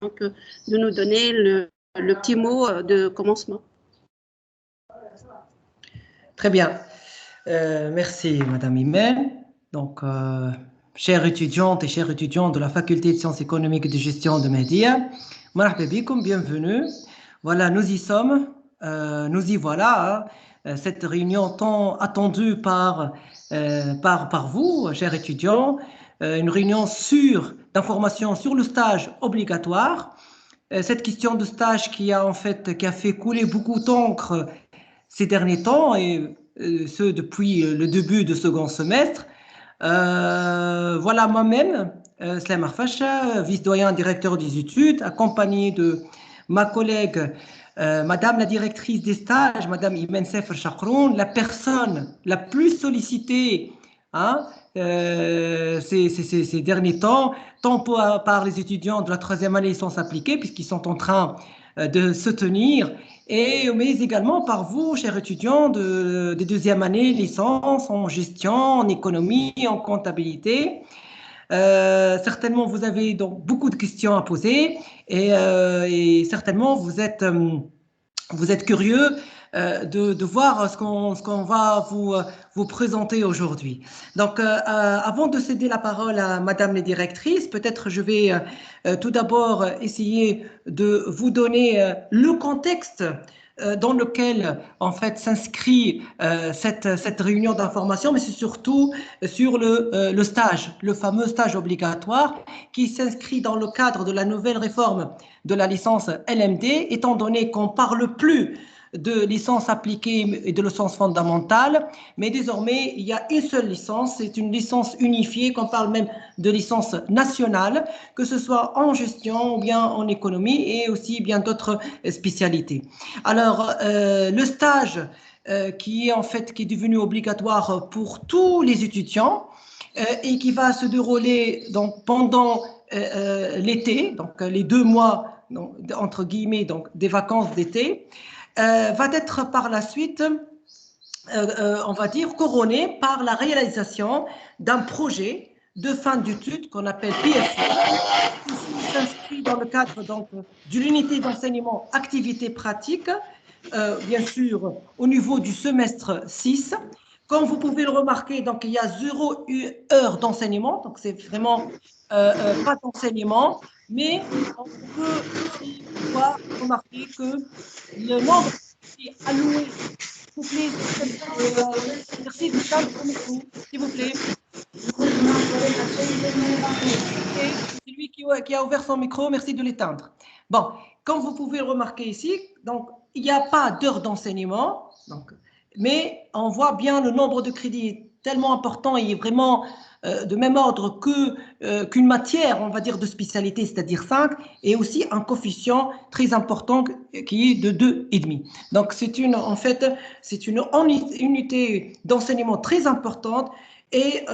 de nous donner le petit mot de commencement. Très bien. Merci, Madame Imen. Donc, chères étudiantes et chers étudiants de la Faculté de Sciences économiques et de gestion de Mehdia, marhaba bikoum, bienvenue. Voilà, nous y sommes, nous y voilà, cette réunion tant attendue par vous, chers étudiants, une réunion d'information sur le stage obligatoire. Cette question de stage qui a fait couler beaucoup d'encre ces derniers temps, et ce depuis le début du second semestre. Voilà, moi-même, Slam Arfacha, vice-doyen directeur des études, accompagné de ma collègue, Madame la directrice des stages, Madame Imen Sefer Chakroun, la personne la plus sollicitée ces derniers temps, tant par les étudiants de la troisième année sans s'appliquer, puisqu'ils sont en train de se tenir, mais également par vous, chers étudiants des deuxième année, licence en gestion, en économie, en comptabilité. Certainement, vous avez donc beaucoup de questions à poser et certainement, vous êtes curieux de voir ce qu'on va vous présenter aujourd'hui. Donc, avant de céder la parole à Madame la directrice, peut-être je vais tout d'abord essayer de vous donner le contexte dans lequel en fait s'inscrit cette réunion d'information, mais c'est surtout sur le stage, le fameux stage obligatoire qui s'inscrit dans le cadre de la nouvelle réforme de la licence LMD, étant donné qu'on ne parle plus de licence appliquée et de licence fondamentale, mais désormais, il y a une seule licence, c'est une licence unifiée, qu'on parle même de licence nationale, que ce soit en gestion ou bien en économie et aussi bien d'autres spécialités. Alors, le stage qui est devenu obligatoire pour tous les étudiants et qui va se dérouler donc, pendant l'été, donc les 2 mois, donc, entre guillemets, donc, des vacances d'été, va être par la suite, on va dire, couronné par la réalisation d'un projet de fin d'études qu'on appelle PFE, qui s'inscrit dans le cadre donc, de l'unité d'enseignement activité pratique, bien sûr, au niveau du semestre 6. Comme vous pouvez le remarquer, donc, il y a 0 heure d'enseignement, donc c'est vraiment pas d'enseignement, mais on peut aussi remarquer que le nombre est alloué. S'il vous plaît, merci de l'éteindre le micro, s'il vous plaît. C'est lui qui a ouvert son micro, merci de l'éteindre. Bon, comme vous pouvez le remarquer ici, donc, il n'y a pas d'heure d'enseignement, mais on voit bien le nombre de crédits tellement important et vraiment de même ordre qu'une matière, on va dire, de spécialité, c'est-à-dire 5, et aussi un coefficient très important qui est de 2,5. Donc, c'est une unité d'enseignement très importante. Et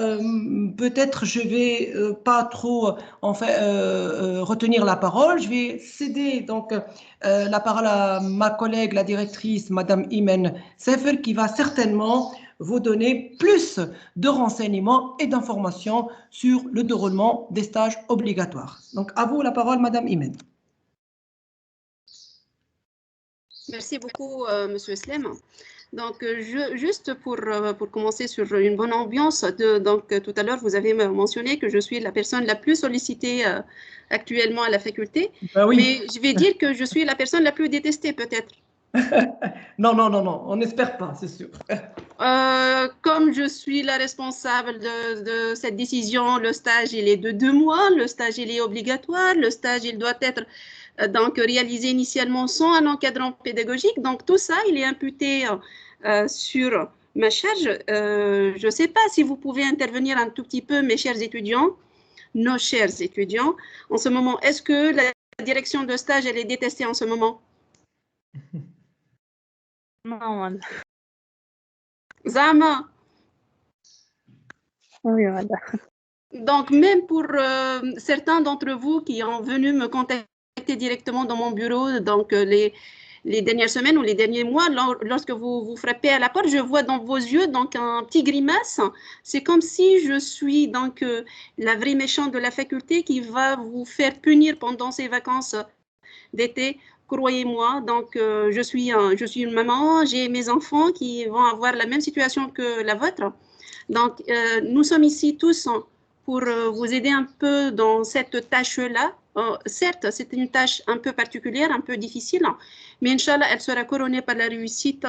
peut-être je vais pas trop retenir la parole. Je vais céder donc la parole à ma collègue, la directrice, Madame Imen Sefer, qui va certainement vous donner plus de renseignements et d'informations sur le déroulement des stages obligatoires. Donc, à vous la parole, Madame Imen. Merci beaucoup, Monsieur Slem. Donc, juste pour commencer sur une bonne ambiance, donc tout à l'heure, vous avez mentionné que je suis la personne la plus sollicitée actuellement à la faculté, Oui. Mais je vais dire que je suis la personne la plus détestée peut-être. Non, on n'espère pas, c'est sûr. Comme je suis la responsable de cette décision, le stage, il est de 2 mois, le stage, il est obligatoire, le stage, il doit être donc réalisé initialement sans un encadrant pédagogique. Donc, tout ça, il est imputé sur ma charge. Je ne sais pas si vous pouvez intervenir un tout petit peu, mes chers étudiants, nos chers étudiants. En ce moment, est-ce que la direction de stage, elle est détestée en ce moment? Non. Zama. Oui, voilà. Donc, même pour certains d'entre vous qui ont venu me contacter directement dans mon bureau, donc les dernières semaines ou les derniers mois, lorsque vous frappez à la porte, je vois dans vos yeux donc un petit grimace. C'est comme si je suis donc la vraie méchante de la faculté qui va vous faire punir pendant ces vacances d'été. Croyez-moi, donc je suis une maman, j'ai mes enfants qui vont avoir la même situation que la vôtre. Donc nous sommes ici tous pour vous aider un peu dans cette tâche-là. Certes, c'est une tâche un peu particulière, un peu difficile, mais Inch'Allah, elle sera couronnée par la réussite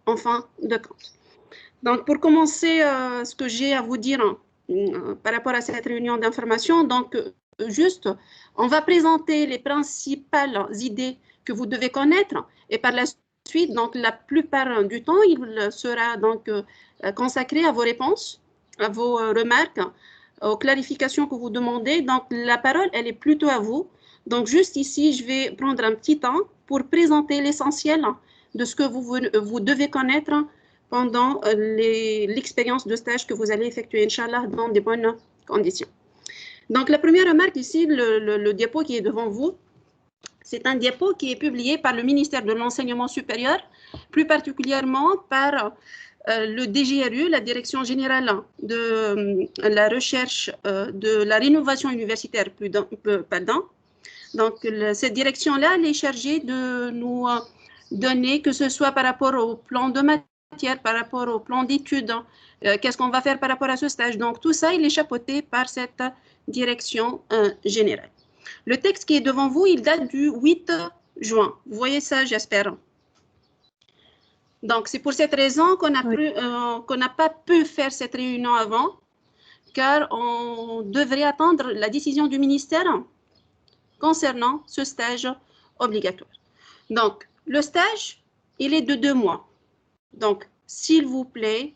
en fin de compte. Donc, pour commencer, ce que j'ai à vous dire par rapport à cette réunion d'information, donc, juste, on va présenter les principales idées que vous devez connaître et par la suite, donc, la plupart du temps, il sera donc consacré à vos réponses, à vos remarques, aux clarifications que vous demandez. Donc, la parole, elle est plutôt à vous. Donc, juste ici, je vais prendre un petit temps pour présenter l'essentiel de ce que vous devez connaître pendant l'expérience de stage que vous allez effectuer, Inch'Allah, dans de bonnes conditions. Donc, la première remarque ici, le diapo qui est devant vous, c'est un diapo qui est publié par le ministère de l'Enseignement supérieur, plus particulièrement par le DGRU, la Direction générale de la recherche de la rénovation universitaire, pardon. Donc, cette direction-là, elle est chargée de nous donner, que ce soit par rapport au plan de matière, par rapport au plan d'études, qu'est-ce qu'on va faire par rapport à ce stage. Donc, tout ça, il est chapeauté par cette direction générale. Le texte qui est devant vous, il date du 8 juin. Vous voyez ça, j'espère. Donc, c'est pour cette raison qu'on n'a pas pu faire cette réunion avant, car on devrait attendre la décision du ministère concernant ce stage obligatoire. Donc, le stage, il est de 2 mois. Donc, s'il vous plaît,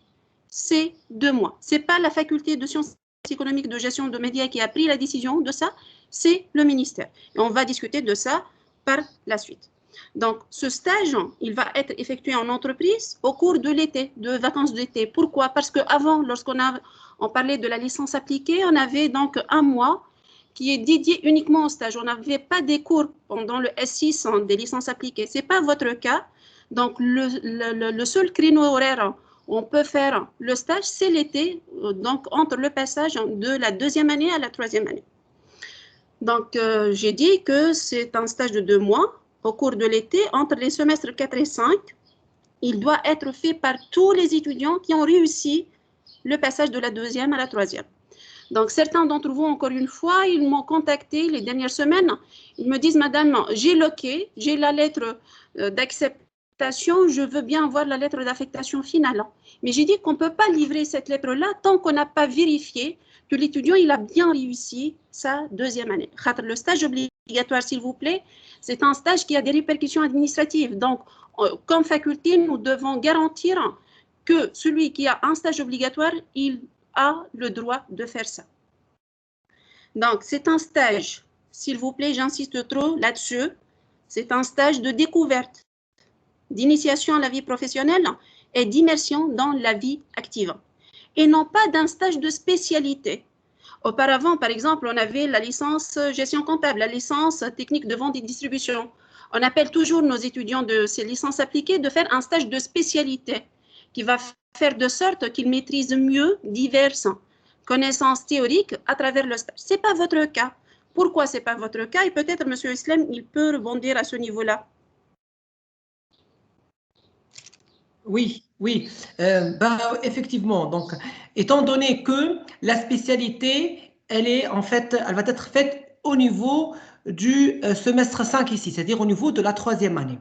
c'est 2 mois. Ce n'est pas la faculté de sciences économiques de gestion de médias qui a pris la décision de ça, c'est le ministère. Et on va discuter de ça par la suite. Donc, ce stage, il va être effectué en entreprise au cours de l'été, de vacances d'été. Pourquoi? Parce qu'avant, lorsqu'on parlait de la licence appliquée, on avait donc 1 mois qui est dédié uniquement au stage. On n'avait pas des cours pendant le S6 des licences appliquées. Ce n'est pas votre cas. Donc, le seul créneau horaire où on peut faire le stage, c'est l'été, donc entre le passage de la 2e année à la 3e année. Donc, j'ai dit que c'est un stage de 2 mois au cours de l'été, entre les semestres 4 et 5. Il doit être fait par tous les étudiants qui ont réussi le passage de la 2e à la 3e. Donc, certains d'entre vous, encore une fois, ils m'ont contacté les dernières semaines. Ils me disent, Madame, j'ai loqué, j'ai la lettre d'acceptation, je veux bien avoir la lettre d'affectation finale. Mais j'ai dit qu'on ne peut pas livrer cette lettre-là tant qu'on n'a pas vérifié que l'étudiant il a bien réussi sa 2e année. Le stage obligatoire, s'il vous plaît, c'est un stage qui a des répercussions administratives. Donc, comme faculté, nous devons garantir que celui qui a un stage obligatoire, il a le droit de faire ça. Donc, c'est un stage, s'il vous plaît, j'insiste trop là-dessus, c'est un stage de découverte, d'initiation à la vie professionnelle et d'immersion dans la vie active, et non pas d'un stage de spécialité. Auparavant, par exemple, on avait la licence gestion comptable, la licence technique de vente et distribution. On appelle toujours nos étudiants de ces licences appliquées de faire un stage de spécialité qui va faire de sorte qu'ils maîtrisent mieux diverses connaissances théoriques à travers le stage. Ce n'est pas votre cas. Pourquoi ce n'est pas votre cas? Et peut-être, M. Islam, il peut rebondir à ce niveau-là. Oui, oui, effectivement. Donc, étant donné que la spécialité, elle va être faite au niveau du semestre 5 ici, c'est-à-dire au niveau de la 3e année.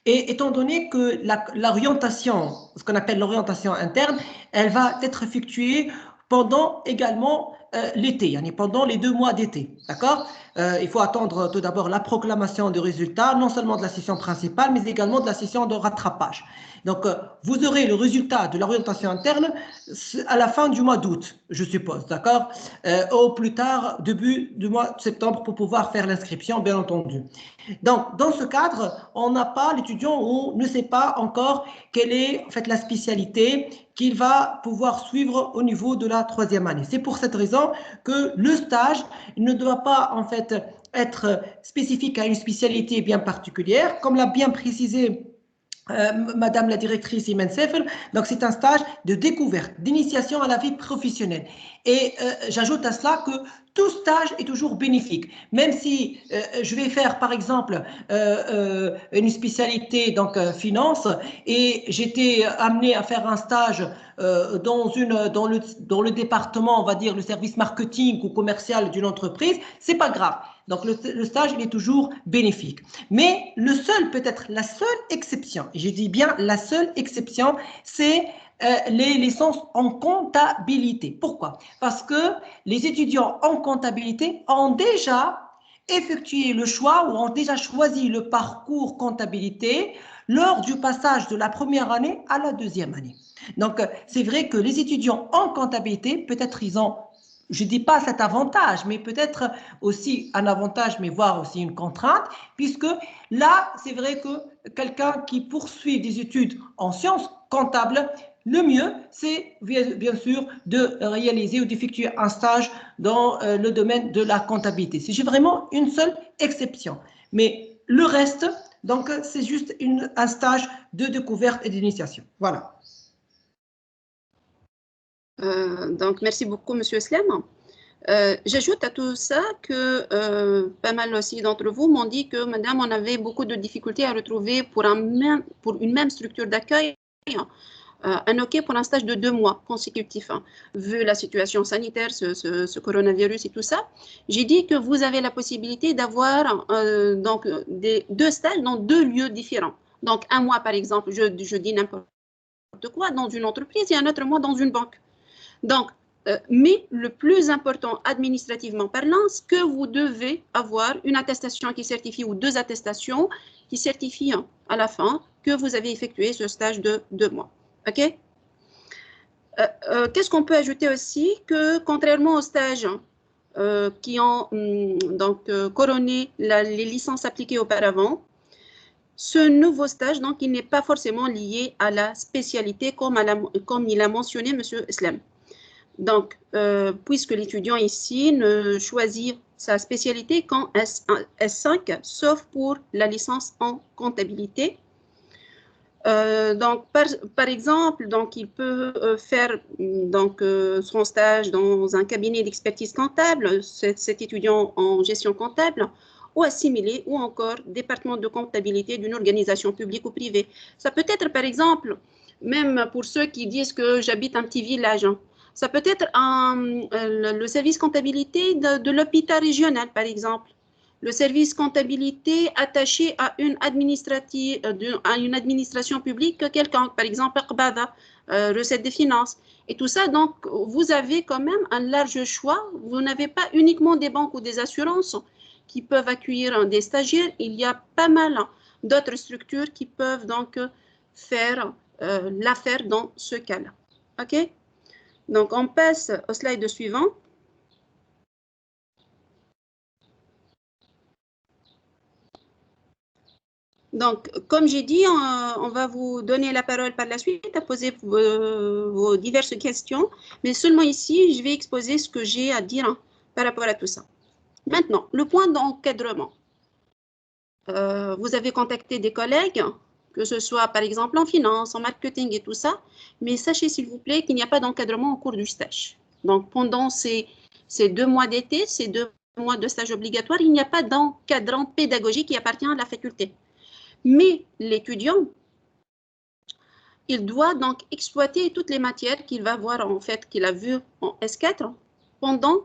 Et étant donné que l'orientation, ce qu'on appelle l'orientation interne, elle va être effectuée pendant également l'été, pendant les 2 mois d'été, d'accord? Il faut attendre tout d'abord la proclamation du résultat, non seulement de la session principale, mais également de la session de rattrapage. Donc, vous aurez le résultat de l'orientation interne à la fin du mois d'août, je suppose, d'accord? Au plus tard, début du mois de septembre pour pouvoir faire l'inscription, bien entendu. Donc, dans ce cadre, on n'a pas, l'étudiant ne sait pas encore quelle est en fait la spécialité qu'il va pouvoir suivre au niveau de la troisième année. C'est pour cette raison que le stage ne doit pas en fait être spécifique à une spécialité bien particulière, comme l'a bien précisé Madame la directrice Imen Sefel. Donc, c'est un stage de découverte, d'initiation à la vie professionnelle. Et j'ajoute à cela que tout stage est toujours bénéfique. Même si je vais faire, par exemple, une spécialité, donc finance, et j'étais amené à faire un stage dans le département, on va dire, le service marketing ou commercial d'une entreprise, c'est pas grave. Donc, le stage, il est toujours bénéfique. Mais peut-être la seule exception, je dis bien la seule exception, c'est les licences en comptabilité. Pourquoi? Parce que les étudiants en comptabilité ont déjà effectué le choix ou ont déjà choisi le parcours comptabilité lors du passage de la première année à la deuxième année. Donc, c'est vrai que les étudiants en comptabilité, peut-être ils ont, je ne dis pas cet avantage, mais peut-être aussi un avantage, mais voire aussi une contrainte, puisque là, c'est vrai que quelqu'un qui poursuit des études en sciences comptables, le mieux, c'est bien sûr de réaliser ou d'effectuer un stage dans le domaine de la comptabilité. C'est vraiment une seule exception. Mais le reste, donc, c'est juste un stage de découverte et d'initiation. Voilà. Donc, merci beaucoup, Monsieur Slem. J'ajoute à tout ça que pas mal aussi d'entre vous m'ont dit que, madame, on avait beaucoup de difficultés à retrouver pour une même structure d'accueil un OK pour un stage de 2 mois consécutifs. Vu la situation sanitaire, ce coronavirus et tout ça, j'ai dit que vous avez la possibilité d'avoir donc 2 stages dans 2 lieux différents. Donc, un mois, par exemple, je dis n'importe quoi, dans une entreprise et un autre mois dans une banque. Donc, mais le plus important administrativement parlant, c'est que vous devez avoir une attestation qui certifie ou 2 attestations qui certifient à la fin que vous avez effectué ce stage de 2 mois. OK? Qu'est-ce qu'on peut ajouter aussi? Que contrairement aux stages qui ont donc couronné les licences appliquées auparavant, ce nouveau stage, donc, il n'est pas forcément lié à la spécialité comme il a mentionné M. Slem. Donc, puisque l'étudiant ici ne choisit sa spécialité qu'en S5, sauf pour la licence en comptabilité. Donc, par exemple, donc, il peut faire donc, son stage dans un cabinet d'expertise comptable, cet étudiant en gestion comptable, ou assimilé, ou encore département de comptabilité d'une organisation publique ou privée. Ça peut être, par exemple, même pour ceux qui disent que j'habite un petit village, hein, ça peut être le service comptabilité de l'hôpital régional, par exemple. Le service comptabilité attaché à une administration publique quelconque, par exemple, recette des finances. Et tout ça, donc, vous avez quand même un large choix. Vous n'avez pas uniquement des banques ou des assurances qui peuvent accueillir des stagiaires. Il y a pas mal d'autres structures qui peuvent donc faire l'affaire dans ce cas-là. OK? Donc, on passe au slide suivant. Donc, comme j'ai dit, on va vous donner la parole par la suite à poser vos diverses questions, mais seulement ici, je vais exposer ce que j'ai à dire par rapport à tout ça. Maintenant, le point d'encadrement. Vous avez contacté des collègues, que ce soit par exemple en finance, en marketing et tout ça, mais sachez s'il vous plaît qu'il n'y a pas d'encadrement au cours du stage. Donc, pendant ces 2 mois d'été, ces 2 mois de stage obligatoire, il n'y a pas d'encadrant pédagogique qui appartient à la faculté. Mais l'étudiant, il doit donc exploiter toutes les matières qu'il va voir, en fait, qu'il a vues en S4 pendant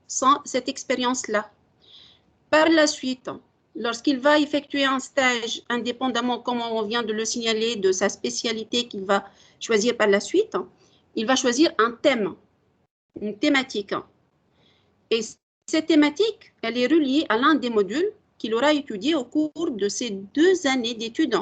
cette expérience-là. Par la suite, lorsqu'il va effectuer un stage indépendamment, comme on vient de le signaler, de sa spécialité qu'il va choisir par la suite, il va choisir un thème, une thématique. Et cette thématique, elle est reliée à l'un des modules qu'il aura étudié au cours de ces 2 années d'études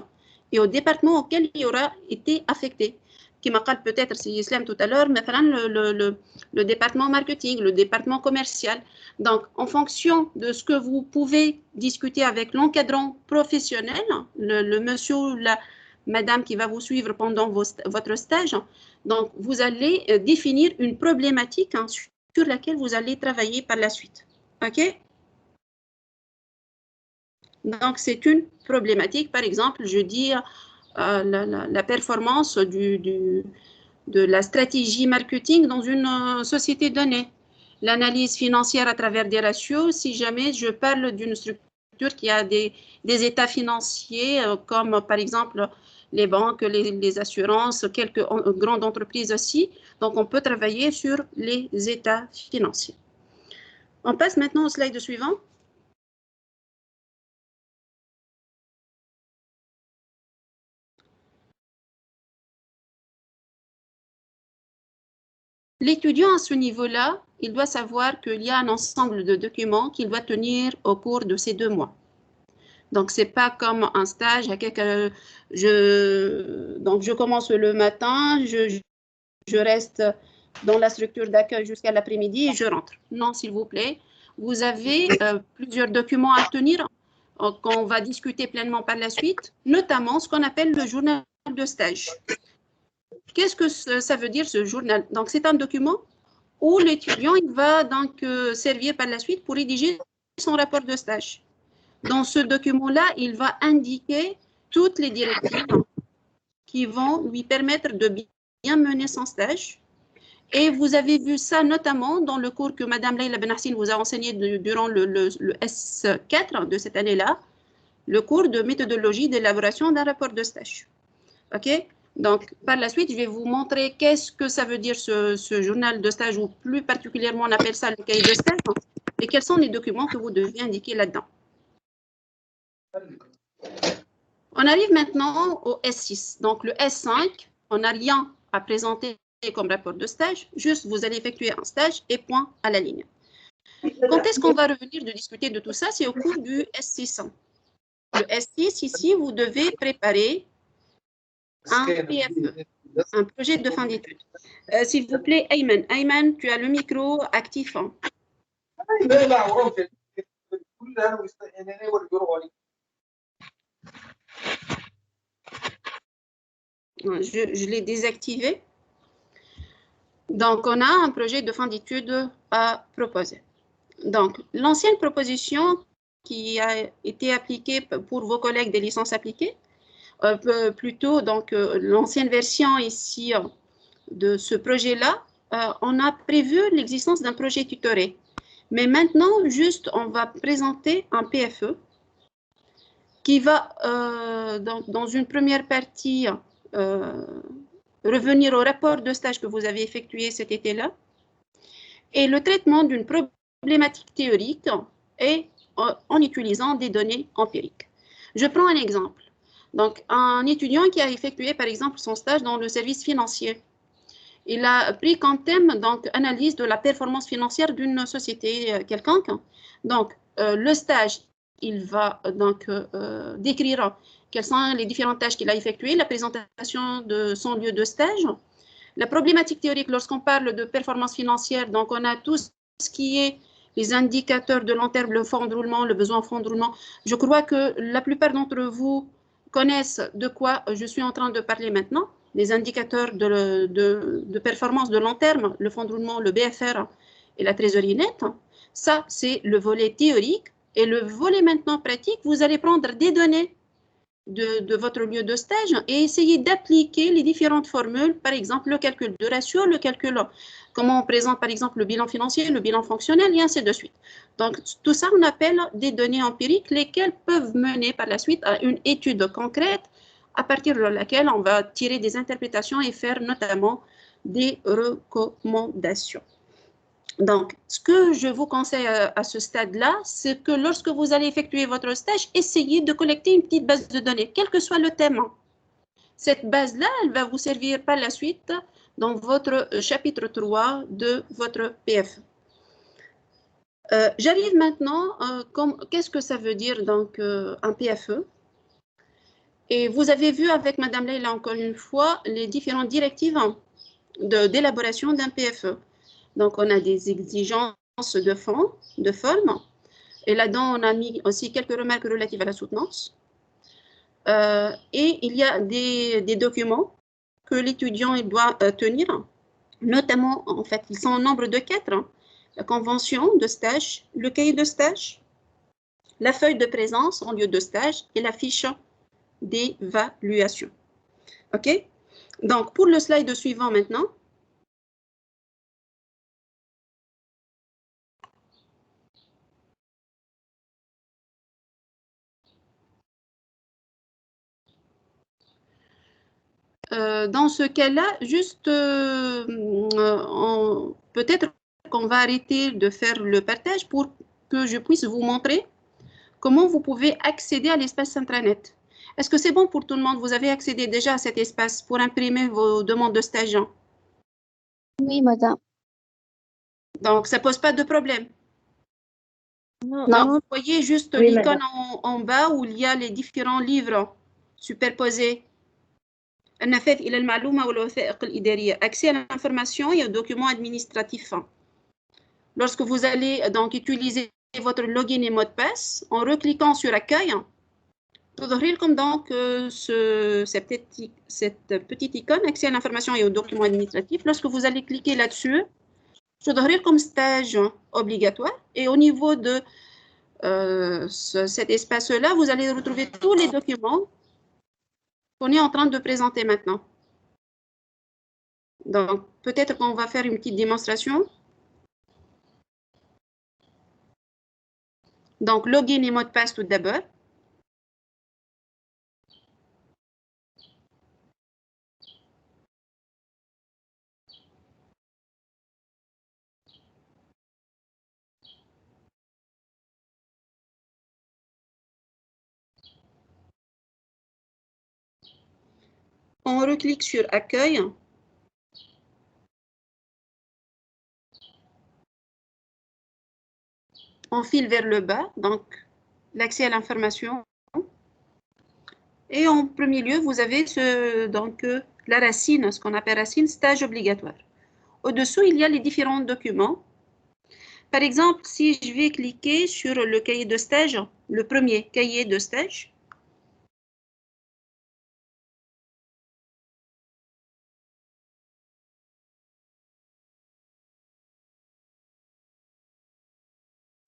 et au département auquel il aura été affecté. Qui m'a dit peut-être, c'est Islam tout à l'heure, le département marketing, le département commercial. Donc, en fonction de ce que vous pouvez discuter avec l'encadrant professionnel, le monsieur ou la madame qui va vous suivre pendant votre stage, donc vous allez définir une problématique sur laquelle vous allez travailler par la suite. OK? Donc, c'est une problématique. Par exemple, je dis la performance de la stratégie marketing dans une société donnée. L'analyse financière à travers des ratios, si jamais je parle d'une structure qui a des états financiers, comme par exemple les banques, les assurances, quelques grandes entreprises aussi. Donc, on peut travailler sur les états financiers. On passe maintenant au slide suivant. L'étudiant à ce niveau-là, il doit savoir qu'il y a un ensemble de documents qu'il doit tenir au cours de ces 2 mois. Donc, ce n'est pas comme un stage. Donc, je commence le matin, je reste dans la structure d'accueil jusqu'à l'après-midi et je rentre. Non, s'il vous plaît. Vous avez plusieurs documents à tenir qu'on va discuter pleinement par la suite, notamment ce qu'on appelle le journal de stage. Qu'est-ce que ça veut dire, ce journal? Donc, c'est un document où l'étudiant va donc servir par la suite pour rédiger son rapport de stage. Dans ce document-là, il va indiquer toutes les directives qui vont lui permettre de bien mener son stage. Et vous avez vu ça notamment dans le cours que Mme Leïla Benhassine vous a enseigné durant le S4 de cette année-là, le cours de méthodologie d'élaboration d'un rapport de stage. OK? Donc, par la suite, je vais vous montrer qu'est-ce que ça veut dire ce journal de stage, ou plus particulièrement, on appelle ça le cahier de stage, et quels sont les documents que vous devez indiquer là-dedans. On arrive maintenant au S6. Donc, le S5, on n'a rien à présenter comme rapport de stage, juste vous allez effectuer un stage et point à la ligne. Quand est-ce qu'on va revenir de discuter de tout ça? C'est au cours du S6. Le S6, ici, vous devez préparer un PFE, un projet de fin d'études. S'il vous plaît, Ayman. Ayman, tu as le micro actif. Hein. Je l'ai désactivé. Donc, on a un projet de fin d'études à proposer. Donc, l'ancienne proposition qui a été appliquée pour vos collègues des licences appliquées, plutôt donc l'ancienne version ici de ce projet-là, on a prévu l'existence d'un projet tutoré. Mais maintenant, juste, on va présenter un PFE qui va, dans une première partie, revenir au rapport de stage que vous avez effectué cet été-là, et le traitement d'une problématique théorique et en utilisant des données empiriques. Je prends un exemple. Donc, un étudiant qui a effectué, par exemple, son stage dans le service financier, il a pris comme thème, donc, analyse de la performance financière d'une société quelconque. Donc, le stage, il va donc décrire quelles sont les différentes tâches qu'il a effectuées, la présentation de son lieu de stage. La problématique théorique, lorsqu'on parle de performance financière, donc on a tout ce qui est les indicateurs de long terme, le fonds de roulement, le besoin en fonds de roulement. Je crois que la plupart d'entre vous connaissent de quoi je suis en train de parler maintenant. Les indicateurs de performance de long terme, le fonds de roulement, le BFR et la trésorerie nette. Ça, c'est le volet théorique. Et le volet maintenant pratique, vous allez prendre des données de votre lieu de stage et essayer d'appliquer les différentes formules, par exemple le calcul de ratio, le calcul, comment on présente par exemple le bilan financier, le bilan fonctionnel et ainsi de suite. Donc tout ça on appelle des données empiriques, lesquelles peuvent mener par la suite à une étude concrète à partir de laquelle on va tirer des interprétations et faire notamment des recommandations. Donc, ce que je vous conseille à ce stade-là, c'est que lorsque vous allez effectuer votre stage, essayez de collecter une petite base de données, quel que soit le thème. Cette base-là, elle va vous servir par la suite dans votre chapitre 3 de votre PFE. J'arrive maintenant, qu'est-ce que ça veut dire donc un PFE? Et vous avez vu avec Madame Leila, encore une fois, les différentes directives d'élaboration d'un PFE. Donc, on a des exigences de fond, de forme. Et là-dedans, on a mis aussi quelques remarques relatives à la soutenance. Et il y a des documents que l'étudiant doit tenir, notamment, en fait, ils sont au nombre de 4. La convention de stage, le cahier de stage, la feuille de présence en lieu de stage et la fiche d'évaluation. OK? Donc, pour le slide suivant maintenant, dans ce cas-là, juste peut-être qu'on va arrêter de faire le partage pour que je puisse vous montrer comment vous pouvez accéder à l'espace intranet. Est-ce que c'est bon pour tout le monde? Vous avez accédé déjà à cet espace pour imprimer vos demandes de stage? Oui, madame. Donc, ça ne pose pas de problème. Non. Donc, vous voyez juste l'icône en bas où il y a les différents livres superposés. النفاذ إلى المعلومة والوثائق الإدارية. Accès à l'information et aux documents administratifs. Lorsque vous allez donc utiliser votre login et mot de passe, en recliquant sur Accueil, تظهر لكم donc cette petite icône, accès à l'information et aux documents administratifs. Lorsque vous allez cliquer là-dessus, تظهر لكم stage obligatoire. Et au niveau de cet espace-là, vous allez retrouver tous les documents qu'on est en train de présenter maintenant. Donc, peut-être qu'on va faire une petite démonstration. Donc, login et mot de passe tout d'abord. On reclique sur Accueil. On file vers le bas, donc l'accès à l'information. Et en premier lieu, vous avez la racine, ce qu'on appelle racine, stage obligatoire. Au-dessous, il y a les différents documents. Par exemple, si je vais cliquer sur le cahier de stage, le premier cahier de stage,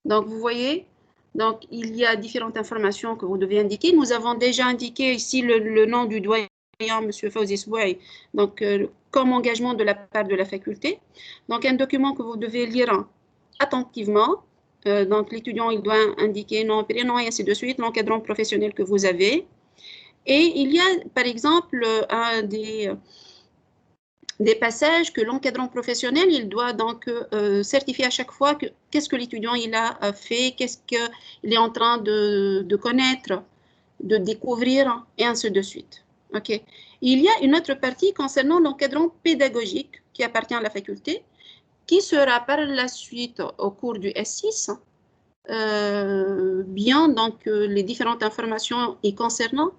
donc vous voyez, donc il y a différentes informations que vous devez indiquer. Nous avons déjà indiqué ici le nom du doyen, M. Fawzi Souaï, donc comme engagement de la part de la faculté. Donc un document que vous devez lire attentivement. Donc l'étudiant, il doit indiquer nom, prénom et ainsi de suite, l'encadrant professionnel que vous avez. Et il y a, par exemple, des passages que l'encadrant professionnel, il doit donc certifier à chaque fois qu'est-ce que l'étudiant il a fait, qu'est-ce qu'il est en train de connaître, de découvrir, et ainsi de suite. Okay. Il y a une autre partie concernant l'encadrant pédagogique qui appartient à la faculté, qui sera par la suite au cours du S6, bien donc les différentes informations y concernant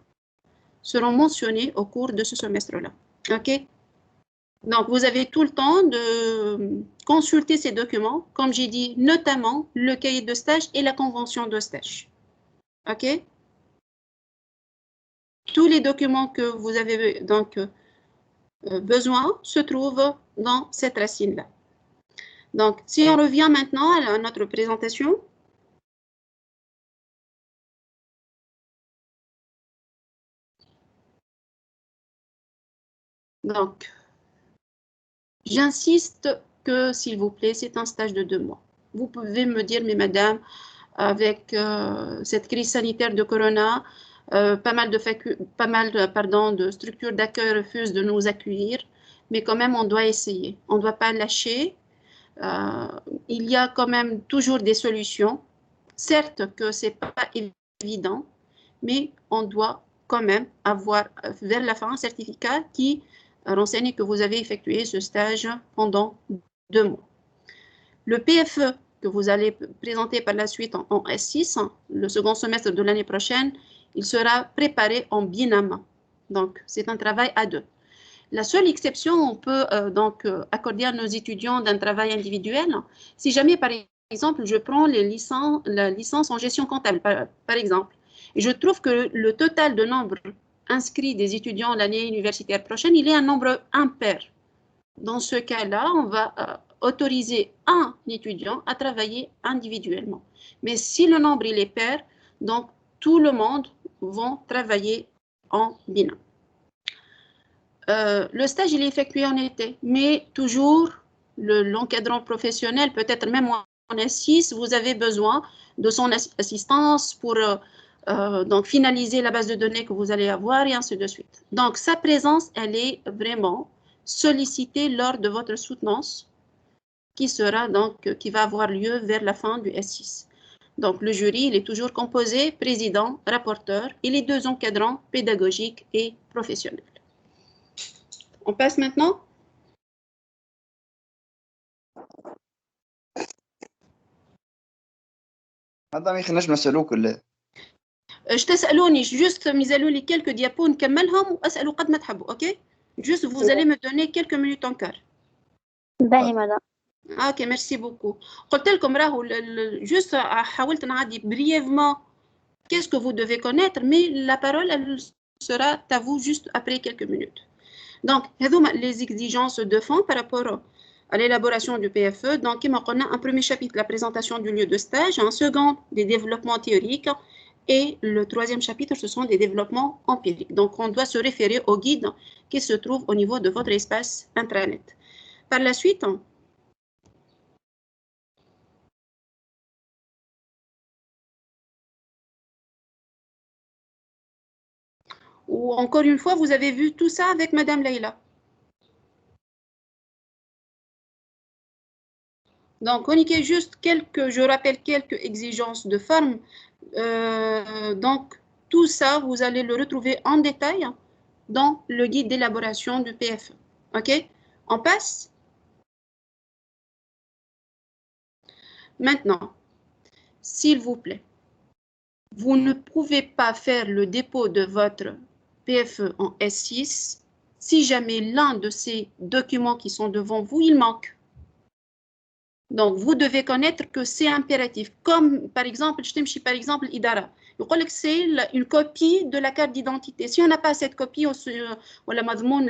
seront mentionnées au cours de ce semestre-là. OK? Donc, vous avez tout le temps de consulter ces documents, comme j'ai dit, notamment le cahier de stage et la convention de stage. OK? Tous les documents que vous avez donc besoin se trouvent dans cette racine-là. Donc, si on revient maintenant à notre présentation. Donc, j'insiste que, s'il vous plaît, c'est un stage de 2 mois. Vous pouvez me dire, mais madame, avec cette crise sanitaire de Corona, pas mal de structures d'accueil refusent de nous accueillir, mais quand même, on doit essayer. On ne doit pas lâcher. Il y a quand même toujours des solutions. Certes que ce n'est pas évident, mais on doit quand même avoir vers la fin un certificat qui renseigne que vous avez effectué ce stage pendant 2 mois. Le PFE que vous allez présenter par la suite en S6, le second semestre de l'année prochaine, il sera préparé en binôme. Donc, c'est un travail à deux. La seule exception, on peut accorder à nos étudiants d'un travail individuel, si jamais, par exemple, je prends la licence en gestion comptable, par exemple, et je trouve que le total de nombre inscrit des étudiants l'année universitaire prochaine, il est un nombre impair. Dans ce cas-là, on va autoriser un étudiant à travailler individuellement. Mais si le nombre il est pair, donc tout le monde va travailler en binôme. Le stage, il est effectué en été, mais toujours l'encadrant professionnel, peut-être même en S6, vous avez besoin de son assistance pour donc finaliser la base de données que vous allez avoir et ainsi de suite. Donc, sa présence, elle est vraiment sollicitée lors de votre soutenance qui va avoir lieu vers la fin du S6. Donc, le jury, il est toujours composé président, rapporteur et les deux encadrants pédagogiques et professionnels. On passe maintenant. madame يخناش نسألوك ولا تسألوني juste ميزالوا لي quelques diapos نكملهم واسألوا قد ما تحبوا اوكي juste vous allez me donner quelques minutes encore. باهي مدام. اوكي ميرسي بوكو. قلت لكم راهو juste حاولت نعدي brièvement qu'est-ce que vous devez connaître mais la parole elle sera à vous juste après quelques minutes. Donc les exigences de fond par rapport à l'élaboration du PFE. Donc, on a un premier chapitre, la présentation du lieu de stage, un second, des développements théoriques, et le troisième chapitre, ce sont des développements empiriques. Donc, on doit se référer au guide qui se trouve au niveau de votre espace intranet. Par la suite, ou encore une fois, vous avez vu tout ça avec Madame Leïla. Donc, on y a juste je rappelle quelques exigences de forme. Donc, tout ça, vous allez le retrouver en détail dans le guide d'élaboration du PFE. OK? On passe. Maintenant, s'il vous plaît, vous ne pouvez pas faire le dépôt de votre PFE en S6 si jamais l'un de ces documents qui sont devant vous, il manque. Donc, vous devez connaître que c'est impératif. Comme, par exemple, l'IDARA. C'est une copie de la carte d'identité. Si on n'a pas cette copie, ou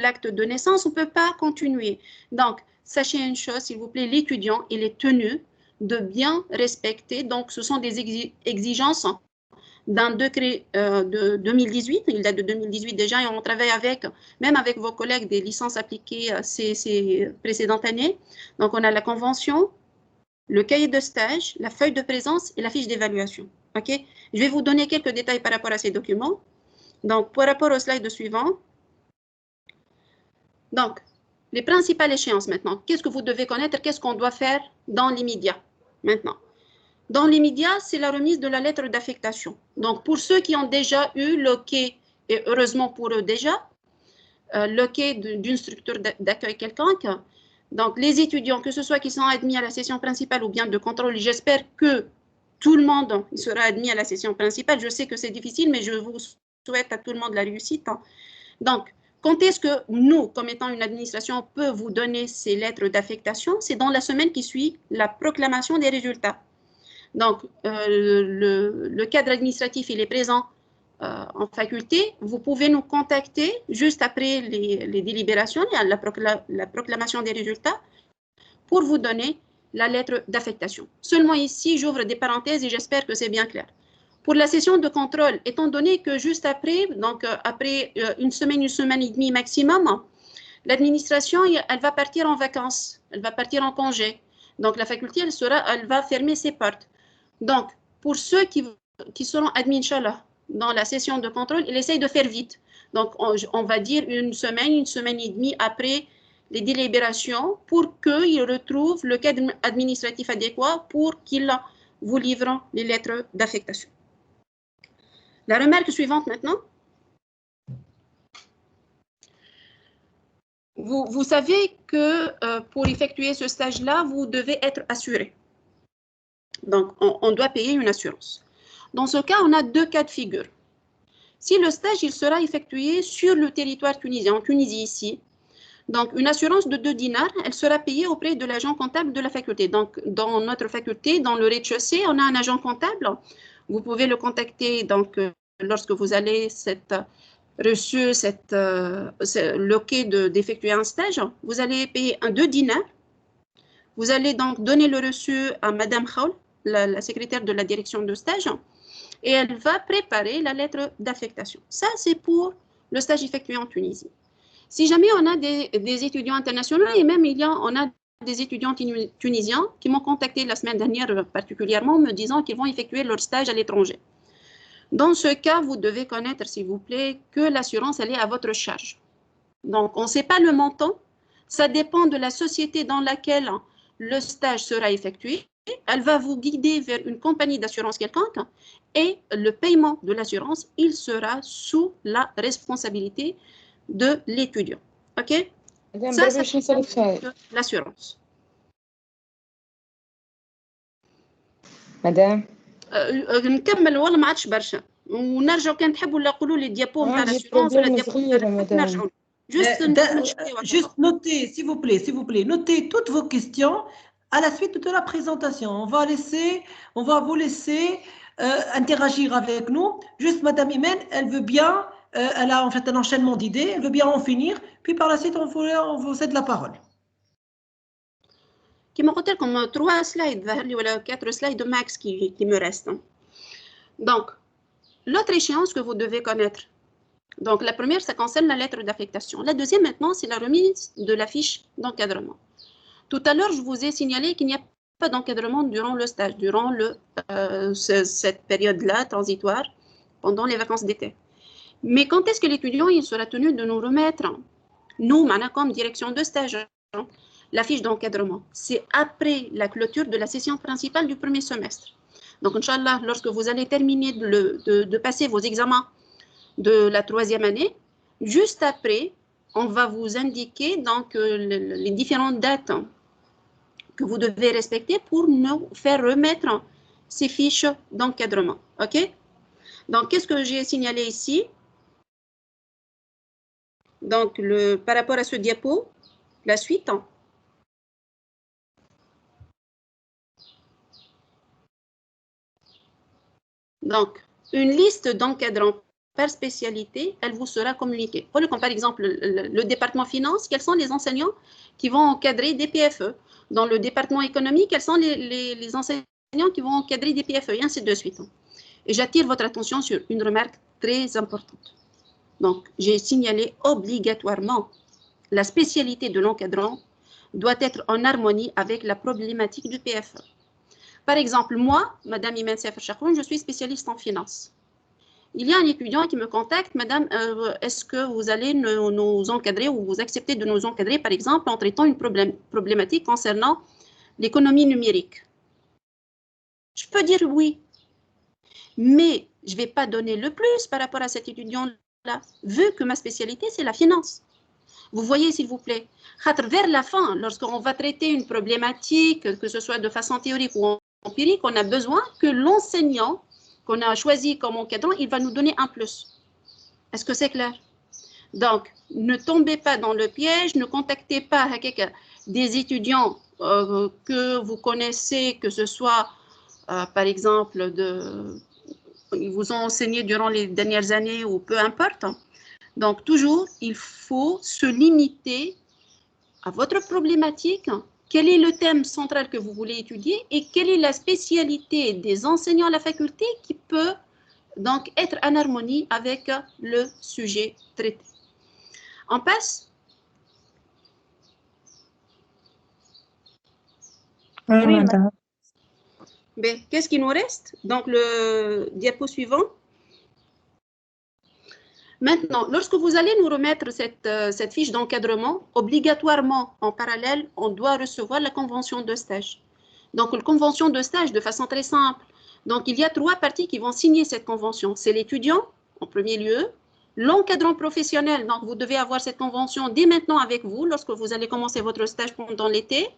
l'acte de naissance, on ne peut pas continuer. Donc, sachez une chose, s'il vous plaît, l'étudiant, il est tenu de bien respecter. Donc, ce sont des exigences d'un décret de 2018. Il date de 2018 déjà et on travaille même avec vos collègues des licences appliquées ces précédentes années. Donc, on a la convention, le cahier de stage, la feuille de présence et la fiche d'évaluation. OK? Je vais vous donner quelques détails par rapport à ces documents. Donc, par rapport au slide suivant. Donc, les principales échéances maintenant. Qu'est-ce que vous devez connaître? Qu'est-ce qu'on doit faire dans l'immédiat maintenant? Dans l'immédiat, c'est la remise de la lettre d'affectation. Donc, pour ceux qui ont déjà eu le quai, et heureusement pour eux déjà, le quai d'une structure d'accueil quelconque. Donc, les étudiants, que ce soit qui sont admis à la session principale ou bien de contrôle, j'espère que tout le monde sera admis à la session principale. Je sais que c'est difficile, mais je vous souhaite à tout le monde la réussite. Donc, quand est-ce que nous, comme étant une administration, peut vous donner ces lettres d'affectation? C'est dans la semaine qui suit la proclamation des résultats. Donc, le cadre administratif, il est présent en faculté. Vous pouvez nous contacter juste après les délibérations, la proclamation des résultats, pour vous donner la lettre d'affectation. Seulement ici, j'ouvre des parenthèses et j'espère que c'est bien clair. Pour la session de contrôle, étant donné que juste après, donc après une semaine et demie maximum, l'administration, elle va partir en vacances, elle va partir en congé. Donc, la faculté, elle va fermer ses portes. Donc, pour ceux qui seront admis, Inch'Allah, dans la session de contrôle, il essaye de faire vite. Donc, on va dire une semaine et demie après les délibérations pour qu'ils retrouvent le cadre administratif adéquat pour qu'ils vous livrent les lettres d'affectation. La remarque suivante maintenant. Vous savez que pour effectuer ce stage-là, vous devez être assuré. Donc, on doit payer une assurance. Dans ce cas, on a deux cas de figure. Si le stage il sera effectué sur le territoire tunisien, en Tunisie ici, donc une assurance de 2 dinars, elle sera payée auprès de l'agent comptable de la faculté. Donc dans notre faculté, dans le rez-de-chaussée, on a un agent comptable. Vous pouvez le contacter donc lorsque vous allez reçu le quai d'effectuer un stage. Vous allez payer un 2 dinars. Vous allez donc donner le reçu à Madame Khaoul, la secrétaire de la direction de stage, et elle va préparer la lettre d'affectation. Ça, c'est pour le stage effectué en Tunisie. Si jamais on a des étudiants internationaux, et même on a des étudiants tunisiens qui m'ont contacté la semaine dernière particulièrement, me disant qu'ils vont effectuer leur stage à l'étranger. Dans ce cas, vous devez connaître, s'il vous plaît, que l'assurance, elle est à votre charge. Donc, on ne sait pas le montant. Ça dépend de la société dans laquelle le stage sera effectué. Elle va vous guider vers une compagnie d'assurance quelconque et le paiement de l'assurance, il sera sous la responsabilité de l'étudiant. OK? Ça c'est l'assurance. Madame نكمل والله ما عادش برشا ونرجعوا كان تحبوا ولا قولوا لي الديابو نتاع الاسيورونس ولا الديابو نرجعوا juste notez s'il vous plaît notez toutes vos questions à la suite de la présentation. On va vous laisser interagir avec nous. Juste Madame Imen, elle veut bien elle a en fait un enchaînement d'idées, elle veut bien en finir, puis par la suite on vous cède la parole. كما قلت لكم 3 سلايد ظهر لي ولا 4 سلايد max qui me reste. Donc, l'autre échéance que vous devez connaître. Donc, la première, ça concerne la lettre d'affectation. La deuxième, maintenant, c'est la remise de la fiche d'encadrement. Tout à l'heure, je vous ai signalé qu'il n'y a pas d'encadrement durant le stage, durant cette période-là transitoire, pendant les vacances d'été. Mais quand est-ce que l'étudiant il sera tenu de nous remettre, nous, maintenant, comme direction de stage, la fiche d'encadrement? C'est après la clôture de la session principale du premier semestre. Donc, Inch'Allah, lorsque vous allez terminer de passer vos examens de la 3e année, juste après, on va vous indiquer donc les différentes dates que vous devez respecter pour nous faire remettre ces fiches d'encadrement. OK? Donc, qu'est-ce que j'ai signalé ici? Donc, par rapport à ce diapo, la suite. Donc, une liste d'encadrants par spécialité, elle vous sera communiquée. Comme par exemple le département finance, quels sont les enseignants qui vont encadrer des PFE? Dans le département économique, quels sont les enseignants qui vont encadrer des PFE? Et ainsi de suite. Et j'attire votre attention sur une remarque très importante. Donc, j'ai signalé obligatoirement la spécialité de l'encadrant doit être en harmonie avec la problématique du PFE. Par exemple, moi, Madame Imen Sefer Chakroun, je suis spécialiste en finance. Il y a un étudiant qui me contacte, Madame, est-ce que vous allez nous encadrer ou vous acceptez de nous encadrer, par exemple, en traitant une problématique concernant l'économie numérique? Je peux dire oui, mais je ne vais pas donner le plus par rapport à cet étudiant-là, vu que ma spécialité, c'est la finance. Vous voyez, s'il vous plaît, vers la fin, lorsqu'on va traiter une problématique, que ce soit de façon théorique ou empirique, on a besoin que l'enseignant qu'on a choisi comme encadrant, il va nous donner un plus. Est-ce que c'est clair? Donc, ne tombez pas dans le piège, ne contactez pas des étudiants que vous connaissez, que ce soit, par exemple, ils vous ont enseigné durant les dernières années ou peu importe. Donc, toujours, il faut se limiter à votre problématique. Quel est le thème central que vous voulez étudier et quelle est la spécialité des enseignants à la faculté qui peut donc être en harmonie avec le sujet traité. On passe? Oui, madame. Ben, qu'est-ce qui nous reste? Donc, le diapo suivant. Maintenant, lorsque vous allez nous remettre cette fiche d'encadrement, obligatoirement, en parallèle, on doit recevoir la convention de stage. Donc, la convention de stage, de façon très simple. Donc, il y a 3 parties qui vont signer cette convention. C'est l'étudiant, en premier lieu, l'encadrant professionnel. Donc, vous devez avoir cette convention dès maintenant avec vous, lorsque vous allez commencer votre stage pendant l'été.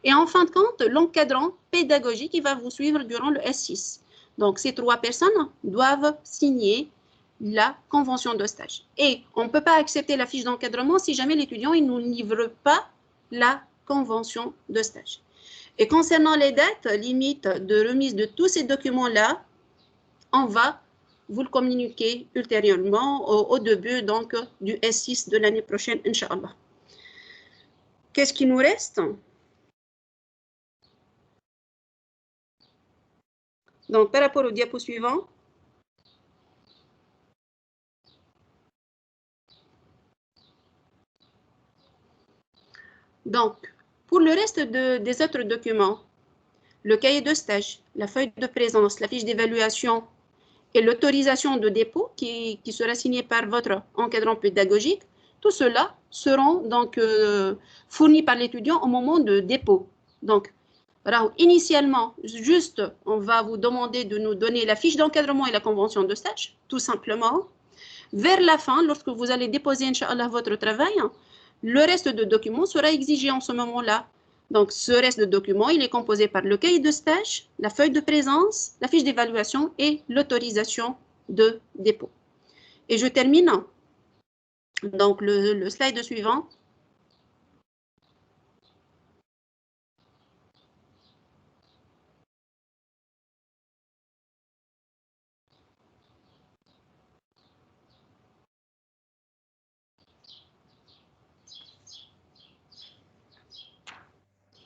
Et en fin de compte, l'encadrant pédagogique qui va vous suivre durant le S6. Donc, ces 3 personnes doivent signer la convention de stage. Et on ne peut pas accepter la fiche d'encadrement si jamais l'étudiant ne nous livre pas la convention de stage. Et concernant les dates limites de remise de tous ces documents-là, on va vous le communiquer ultérieurement au début donc, du S6 de l'année prochaine, Inch'Allah. Qu'est-ce qui nous reste? Donc, par rapport au diapo suivant, donc, pour le reste des autres documents, le cahier de stage, la feuille de présence, la fiche d'évaluation et l'autorisation de dépôt qui sera signée par votre encadrant pédagogique, tout cela seront donc fournis par l'étudiant au moment de dépôt. Donc, initialement, juste, on va vous demander de nous donner la fiche d'encadrement et la convention de stage, tout simplement. Vers la fin, lorsque vous allez déposer, Inch'Allah, votre travail, le reste de documents sera exigé en ce moment-là. Donc, ce reste de documents, il est composé par le cahier de stage, la feuille de présence, la fiche d'évaluation et l'autorisation de dépôt. Et je termine. Donc, le slide suivant.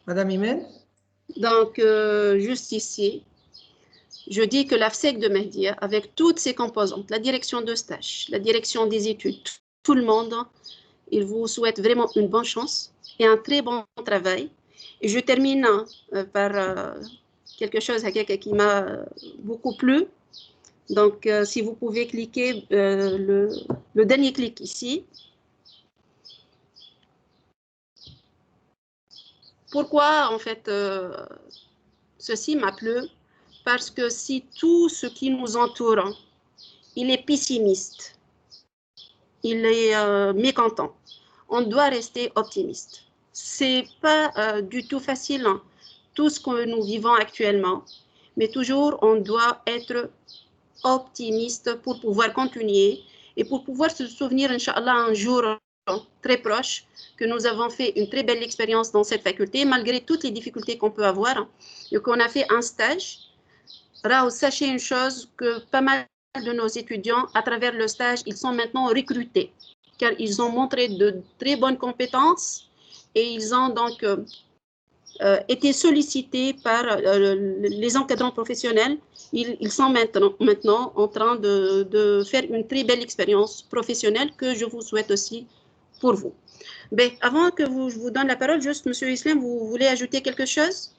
Madame Imen? Donc, juste ici, je dis que l'AFSEC de Mehdia, avec toutes ses composantes, la direction de stage, la direction des études, tout le monde, il vous souhaite vraiment une bonne chance et un très bon travail. Et je termine par quelque chose qui m'a beaucoup plu. Donc, si vous pouvez cliquer le dernier clic ici. Pourquoi, en fait, ceci m'a plu? Parce que si tout ce qui nous entoure, il est pessimiste, il est mécontent, on doit rester optimiste. C'est pas du tout facile, hein, tout ce que nous vivons actuellement, mais toujours on doit être optimiste pour pouvoir continuer et pour pouvoir se souvenir, Inch'Allah, un jour très proche, que nous avons fait une très belle expérience dans cette faculté, malgré toutes les difficultés qu'on peut avoir, et qu'on a fait un stage. Là, sachez une chose, que pas mal de nos étudiants, à travers le stage, ils sont maintenant recrutés, car ils ont montré de très bonnes compétences et ils ont donc été sollicités par les encadrants professionnels. Ils sont maintenant en train de faire une très belle expérience professionnelle que je vous souhaite aussi pour vous. Mais avant que je vous donne la parole, juste, Monsieur Islam, vous voulez ajouter quelque chose?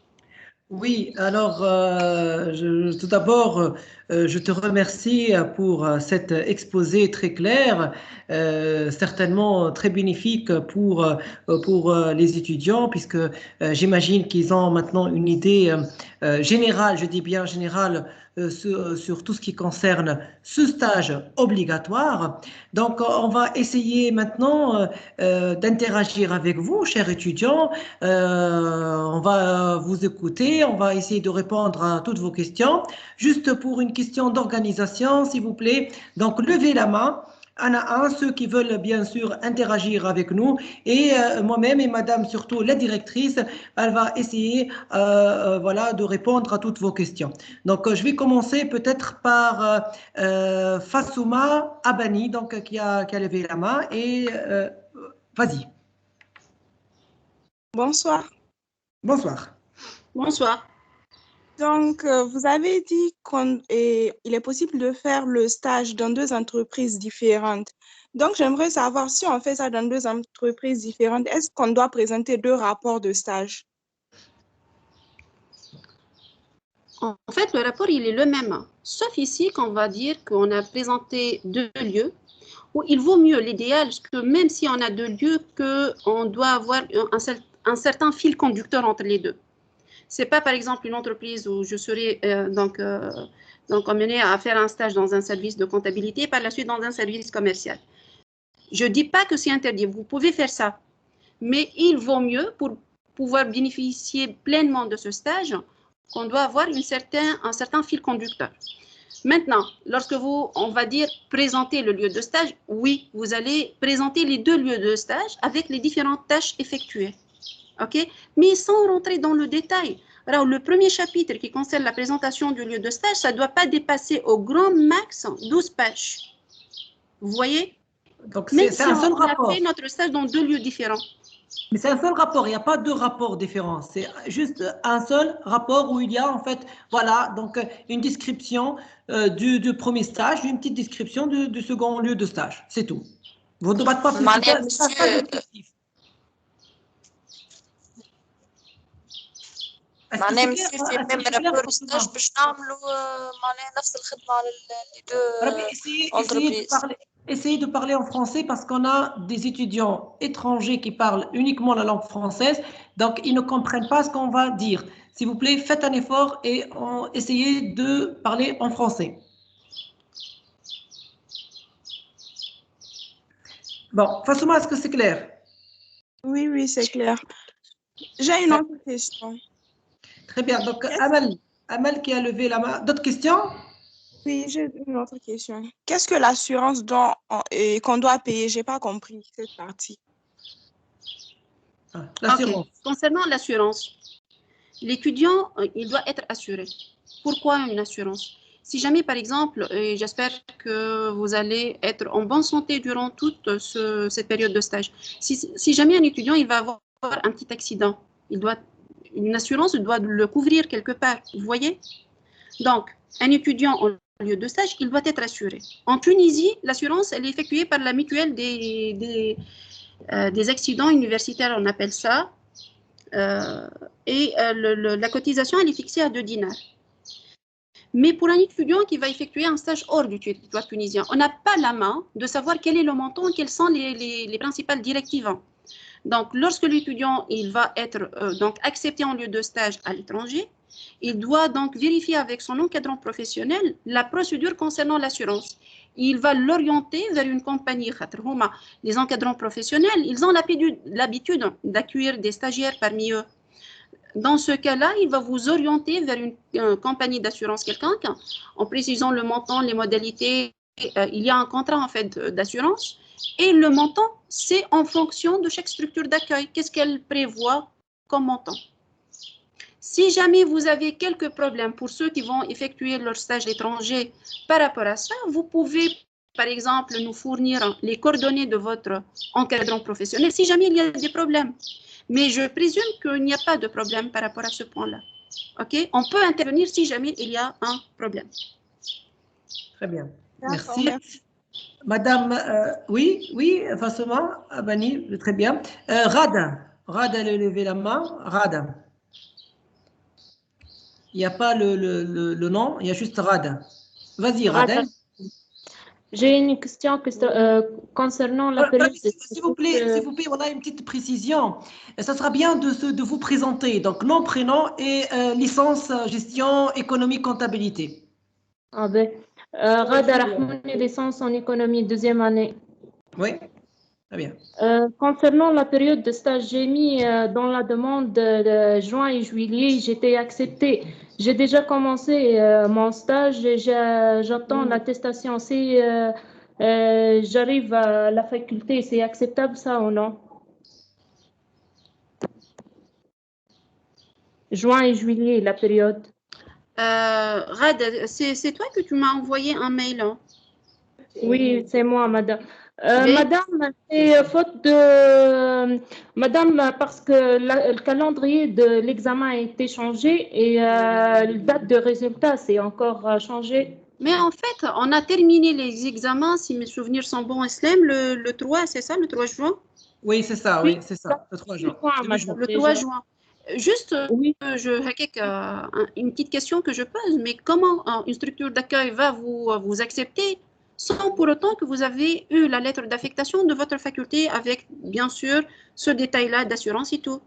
Oui, alors tout d'abord, je te remercie pour cet exposé très clair, certainement très bénéfique pour les étudiants, puisque j'imagine qu'ils ont maintenant une idée générale, je dis bien générale, sur tout ce qui concerne ce stage obligatoire. Donc, on va essayer maintenant d'interagir avec vous, chers étudiants. On va vous écouter, on va essayer de répondre à toutes vos questions. Juste pour une question d'organisation, s'il vous plaît. Donc, levez la main. Un à un, ceux qui veulent bien sûr interagir avec nous. Et moi-même et madame, surtout la directrice, elle va essayer voilà, de répondre à toutes vos questions. Donc, je vais commencer peut-être par Fassouma Abani, donc, qui a levé la main. Et vas-y. Bonsoir. Bonsoir. Bonsoir. Donc, vous avez dit qu'il est possible de faire le stage dans deux entreprises différentes. Donc, j'aimerais savoir si on fait ça dans deux entreprises différentes, est-ce qu'on doit présenter deux rapports de stage? En fait, le rapport, il est le même. Sauf ici qu'on va dire qu'on a présenté deux lieux où il vaut mieux, l'idéal, que même si on a deux lieux, qu'on doit avoir un certain fil conducteur entre les deux. Ce n'est pas, par exemple, une entreprise où je serai donc amenée à faire un stage dans un service de comptabilité, par la suite dans un service commercial. Je ne dis pas que c'est interdit, vous pouvez faire ça, mais il vaut mieux, pour pouvoir bénéficier pleinement de ce stage, qu'on doit avoir un certain fil conducteur. Maintenant, lorsque on va dire présenter le lieu de stage, oui, vous allez présenter les deux lieux de stage avec les différentes tâches effectuées. OK? Mais sans rentrer dans le détail. Alors, le premier chapitre qui concerne la présentation du lieu de stage, ça ne doit pas dépasser au grand max 12 pages. Vous voyez? Donc, même c'est si un seul on a rapport. fait notre stage dans deux lieux différents. Mais c'est un seul rapport, il n'y a pas deux rapports différents. C'est juste un seul rapport où il y a en fait, voilà, donc une description du premier stage, une petite description du second lieu de stage. C'est tout. Vous ne battez pas plus que ça, mais ça, c'est pas l'objectif. معناها مسير في ميم رابور ستاج باش نعملوا معناها نفس الخدمة على لي دو entreprises. Essayez de parler en français parce qu'on a des étudiants étrangers qui parlent uniquement la langue française, donc ils ne comprennent pas ce qu'on va dire. S'il vous plaît, faites un effort et essayez de parler en français. Bon, Fasouma, est-ce que c'est clair? Oui, oui, c'est clair. J'ai une autre question. Très bien. Donc, Amal qui a levé la main. D'autres questions? Oui, j'ai une autre question. Qu'est-ce que l'assurance qu'on doit payer? Je n'ai pas compris cette partie. L'assurance. Okay. Concernant l'assurance, l'étudiant, il doit être assuré. Pourquoi une assurance? Si jamais, par exemple, et j'espère que vous allez être en bonne santé durant toute cette période de stage, si jamais un étudiant il va avoir un petit accident, une assurance doit le couvrir quelque part, vous voyez? Donc, un étudiant en lieu de stage, il doit être assuré. En Tunisie, l'assurance, elle est effectuée par la mutuelle des accidents universitaires, on appelle ça, et la cotisation, elle est fixée à 2 dinars. Mais pour un étudiant qui va effectuer un stage hors du territoire tunisien, on n'a pas la main de savoir quel est le montant, quelles sont les principales directives. Donc, lorsque l'étudiant il va être donc accepté en lieu de stage à l'étranger, il doit donc vérifier avec son encadrant professionnel la procédure concernant l'assurance. Il va l'orienter vers une compagnie. Les encadrants professionnels, ils ont l'habitude d'accueillir des stagiaires parmi eux. Dans ce cas-là, il va vous orienter vers une compagnie d'assurance quelconque en précisant le montant, les modalités. Il y a un contrat en fait d'assurance et le montant, c'est en fonction de chaque structure d'accueil. Qu'est-ce qu'elle prévoit comme montant? Si jamais vous avez quelques problèmes pour ceux qui vont effectuer leur stage étranger par rapport à ça, vous pouvez, par exemple, nous fournir les coordonnées de votre encadrant professionnel si jamais il y a des problèmes. Mais je présume qu'il n'y a pas de problème par rapport à ce point-là. OK? On peut intervenir si jamais il y a un problème. Très bien. Merci. Madame, oui, Fasouma, Abani, très bien. Rada, elle a levé la main. Rada. Il n'y a pas le nom, il y a juste Rada. Vas-y, Rada. J'ai une question concernant la période. S'il vous plaît, on a une petite précision. Ça sera bien de vous présenter. Donc, nom, prénom et licence, gestion, économie, comptabilité. Ah ben, Rada Rahmouni, licence en économie, 2e année. Oui, très bien. Concernant la période de stage, j'ai mis dans la demande de juin et juillet, j'étais acceptée. J'ai déjà commencé mon stage et j'attends l'attestation. Si j'arrive à la faculté, c'est acceptable ça ou non? Juin et juillet, la période. Rad, c'est toi que tu m'as envoyé un mail. Hein? Oui, c'est moi, madame. Madame, c'est faute de... Madame, parce que le calendrier de l'examen a été changé et la date de résultat s'est encore changé. Mais en fait, on a terminé les examens, si mes souvenirs sont bons, Islam, le 3, c'est ça, le 3 juin? Oui, c'est ça, oui, c'est ça, le 3 juin. Le 3 juin. Juste, oui. Une petite question que je pose, mais comment une structure d'accueil va vous accepter sans pour autant que vous avez eu la lettre d'affectation de votre faculté avec, bien sûr, ce détail-là d'assurance et tout?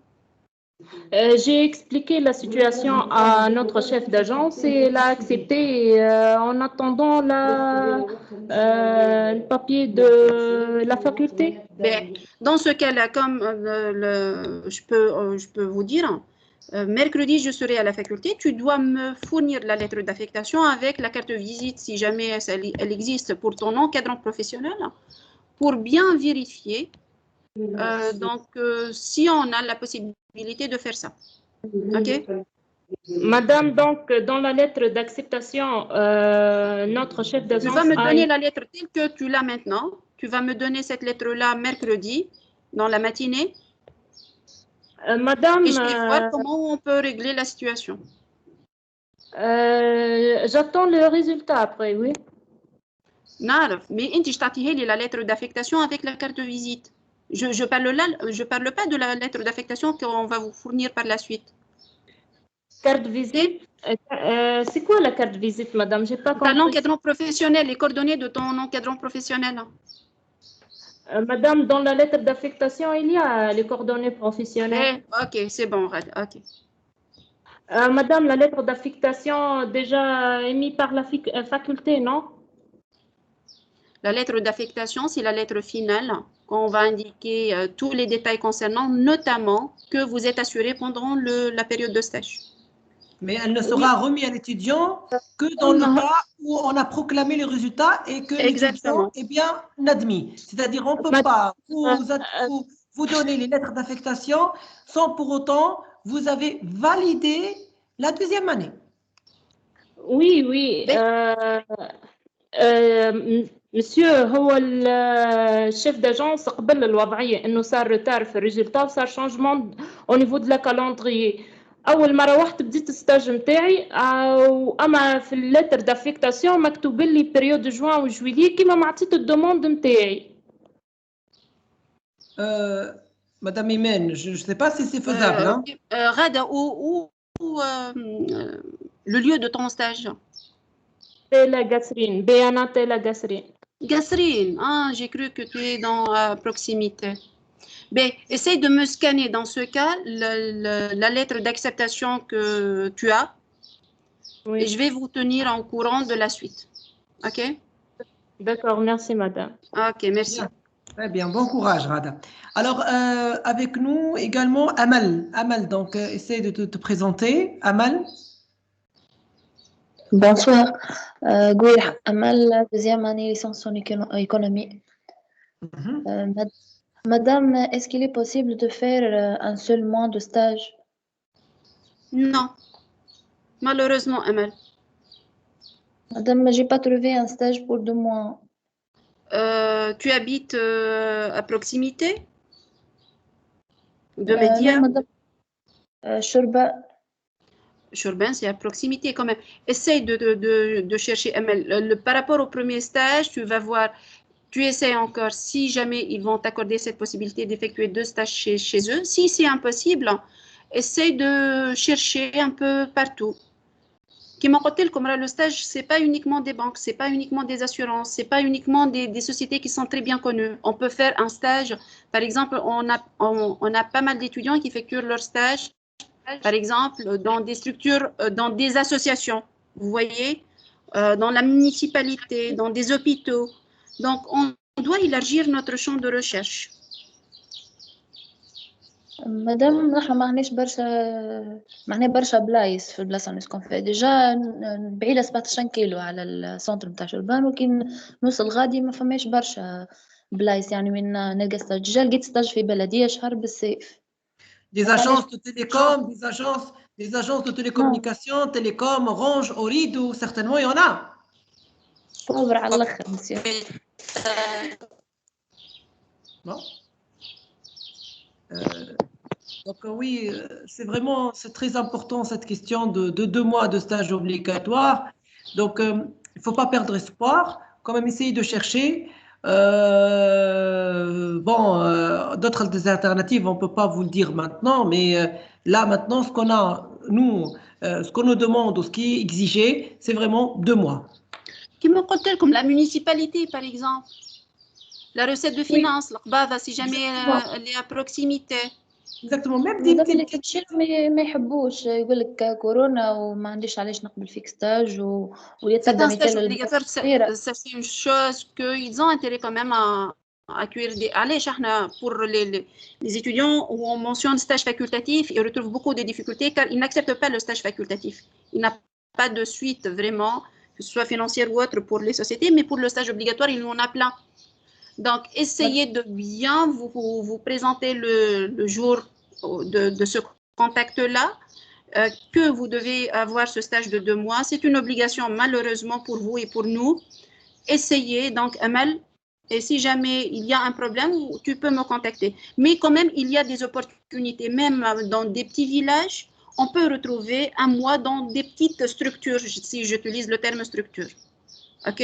J'ai expliqué la situation à notre chef d'agence et elle a accepté en attendant le papier de la faculté. Dans ce cas-là, comme je peux vous dire, mercredi, je serai à la faculté. Tu dois me fournir la lettre d'affectation avec la carte visite, si jamais elle existe, pour ton encadrant professionnel, pour bien vérifier. Si on a la possibilité de faire ça. OK? Madame, donc, dans la lettre d'acceptation, notre chef d'agence... Tu vas me donner la lettre telle que tu l'as maintenant. Tu vas me donner cette lettre-là mercredi, dans la matinée. Madame... Et je vais voir comment on peut régler la situation. J'attends le résultat après, oui. نعرف, mais انت تعطيها لي la lettre d'affectation avec la carte de visite. Je parle pas de la lettre d'affectation qu'on va vous fournir par la suite. Carte visite, c'est quoi la carte visite, madame? J'ai pas compris. Ton encadrant professionnel, les coordonnées de ton encadrant professionnel. Madame, dans la lettre d'affectation, il y a les coordonnées professionnelles. Ok, c'est bon, ok. Madame, la lettre d'affectation déjà émise par la faculté, non? La lettre d'affectation, c'est la lettre finale qu'on va indiquer tous les détails concernant, notamment que vous êtes assuré pendant la période de stage. Mais elle ne sera remise à l'étudiant que dans le cas où on a proclamé les résultats et que l'étudiant est bien admis. C'est-à-dire on ne peut pas vous donner les lettres d'affectation sans pour autant vous avez validé la deuxième année. Oui, oui. Monsieur, هو الشيف d'agence قبل الوضعية إنه صار ريتار في الريزلتا وصار شانجمون au niveau de la calendrier. أول ما روحت بديت الستاج نتاعي وأما في اللتر دافيكتاسيون مكتوب لي بريود جوان وجويلية كيما ما عطيت الدوموند نتاعي. Madame Imen, je ne sais pas si c'est faisable. Rada, où le lieu de ton stage? Tela Gasserine, Béana Tela Gasserine. Gasserine, j'ai cru que tu es dans proximité. Ben, essaye de me scanner dans ce cas la lettre d'acceptation que tu as. Oui. Et je vais vous tenir en courant de la suite. OK? D'accord, merci madame. OK, merci. Bien. Très bien, bon courage Rada. Alors, avec nous également Amal. Amal, donc essaye de te présenter. Amal. Bonsoir. Amal, deuxième année licence en économie. Madame, est-ce qu'il est possible de faire un seul mois de stage? Non, malheureusement, Amal. Madame, je n'ai pas trouvé un stage pour 2 mois. Tu habites à proximité de Média? Non, madame. Chourba. Chourban, c'est à proximité quand même. Essaye de chercher, Amal. Par rapport au premier stage, tu vas voir. Tu essaies encore, si jamais ils vont t'accorder cette possibilité d'effectuer 2 stages chez eux. Si c'est impossible, essaye de chercher un peu partout. Qui m'a dit comme le stage, ce n'est pas uniquement des banques, ce n'est pas uniquement des assurances, ce n'est pas uniquement des sociétés qui sont très bien connues. On peut faire un stage, par exemple, on a pas mal d'étudiants qui effectuent leur stage, par exemple, dans des structures, dans des associations, vous voyez, dans la municipalité, dans des hôpitaux. Donc, on doit élargir notre champ de recherche. مدام نحن ما عندناش برشا بلايص في البلاصه اللي نسكن فيها ديجا بعيده 17 كيلو على السنتر نتاع شربان ولكن نوصل غادي ما فماش برشا بلايص يعني وين نلقى ستاج ديجا لقيت ستاج في بلديه شهر بالصيف. Des agences de télécom, des agences de télécommunication, télécom, Orange, Ooredoo, certainement il y en a. Pauvre على الاخر monsieur. Non. Donc oui, c'est très important cette question de 2 mois de stage obligatoire. Donc il ne faut pas perdre espoir, quand même essayer de chercher. D'autres alternatives, on ne peut pas vous le dire maintenant, mais là maintenant, ce qu'on a, nous, ce qu'on nous demande ou ce qui est exigé, c'est vraiment 2 mois. Qui me contient comme la municipalité, par exemple. La recette de finances, oui. Si jamais elle est à proximité. Exactement, même اللي تمشي ما يحبوش يقول لك كورونا وما عنديش علاش نقبل فيك ستاج ويتبدا مثال ça c'est une chose qu'ils ont intérêt quand même accueillir des... Allez, pour les étudiants où on mentionne stage facultatif, ils retrouvent beaucoup de difficultés car ils n'acceptent pas le stage facultatif. Il n'a pas de suite vraiment, que ce soit financière ou autre pour les sociétés, mais pour le stage obligatoire, il y en a plein. Donc, essayez de bien vous présenter le jour de ce contact-là, que vous devez avoir ce stage de 2 mois. C'est une obligation malheureusement pour vous et pour nous. Essayez, donc, Amal, et si jamais il y a un problème, tu peux me contacter. Mais quand même, il y a des opportunités, même dans des petits villages, on peut retrouver un mois dans des petites structures, si j'utilise le terme structure. OK?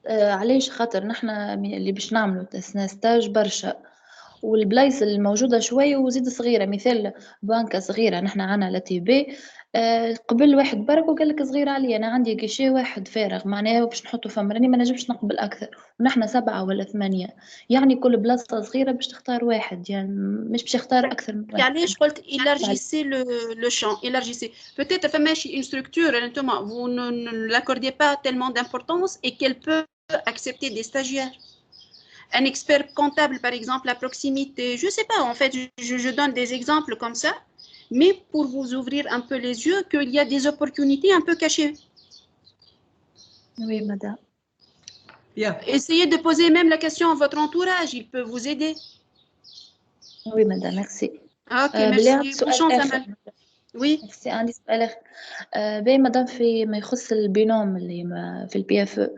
علاش خاطر نحنا اللي باش نعملوا ستاج برشا والبلايص الموجوده شويه وزيد صغيره مثال بنكه صغيره نحنا عنا لا تي بي قبل واحد برك وقال لك صغير عليا انا عندي كيشي واحد فارغ معناها باش نحطه فما راني ما نجمش نقبل اكثر ونحنا 7 ولا 8 يعني كل بلاصه صغيره باش تختار واحد يعني مش باش يختار اكثر من واحد. علاش قلت élargissez le champ, élargissez. Peut-être فماشي une structure vous ne l'accordez pas tellement d'importance et qu'elle peut accepter des stagiaires. Un expert comptable, par exemple, à proximité, je ne sais pas, en fait, je donne des exemples comme ça, mais pour vous ouvrir un peu les yeux, qu'il y a des opportunités un peu cachées. Oui, madame. Bien. Essayez de poser même la question à votre entourage, il peut vous aider. Oui, madame, merci. Ok, merci. Bonne chance, Amal. Oui. Merci. عندي سؤال آخر. باين مدام ما يخص البينوم اللي في البي اف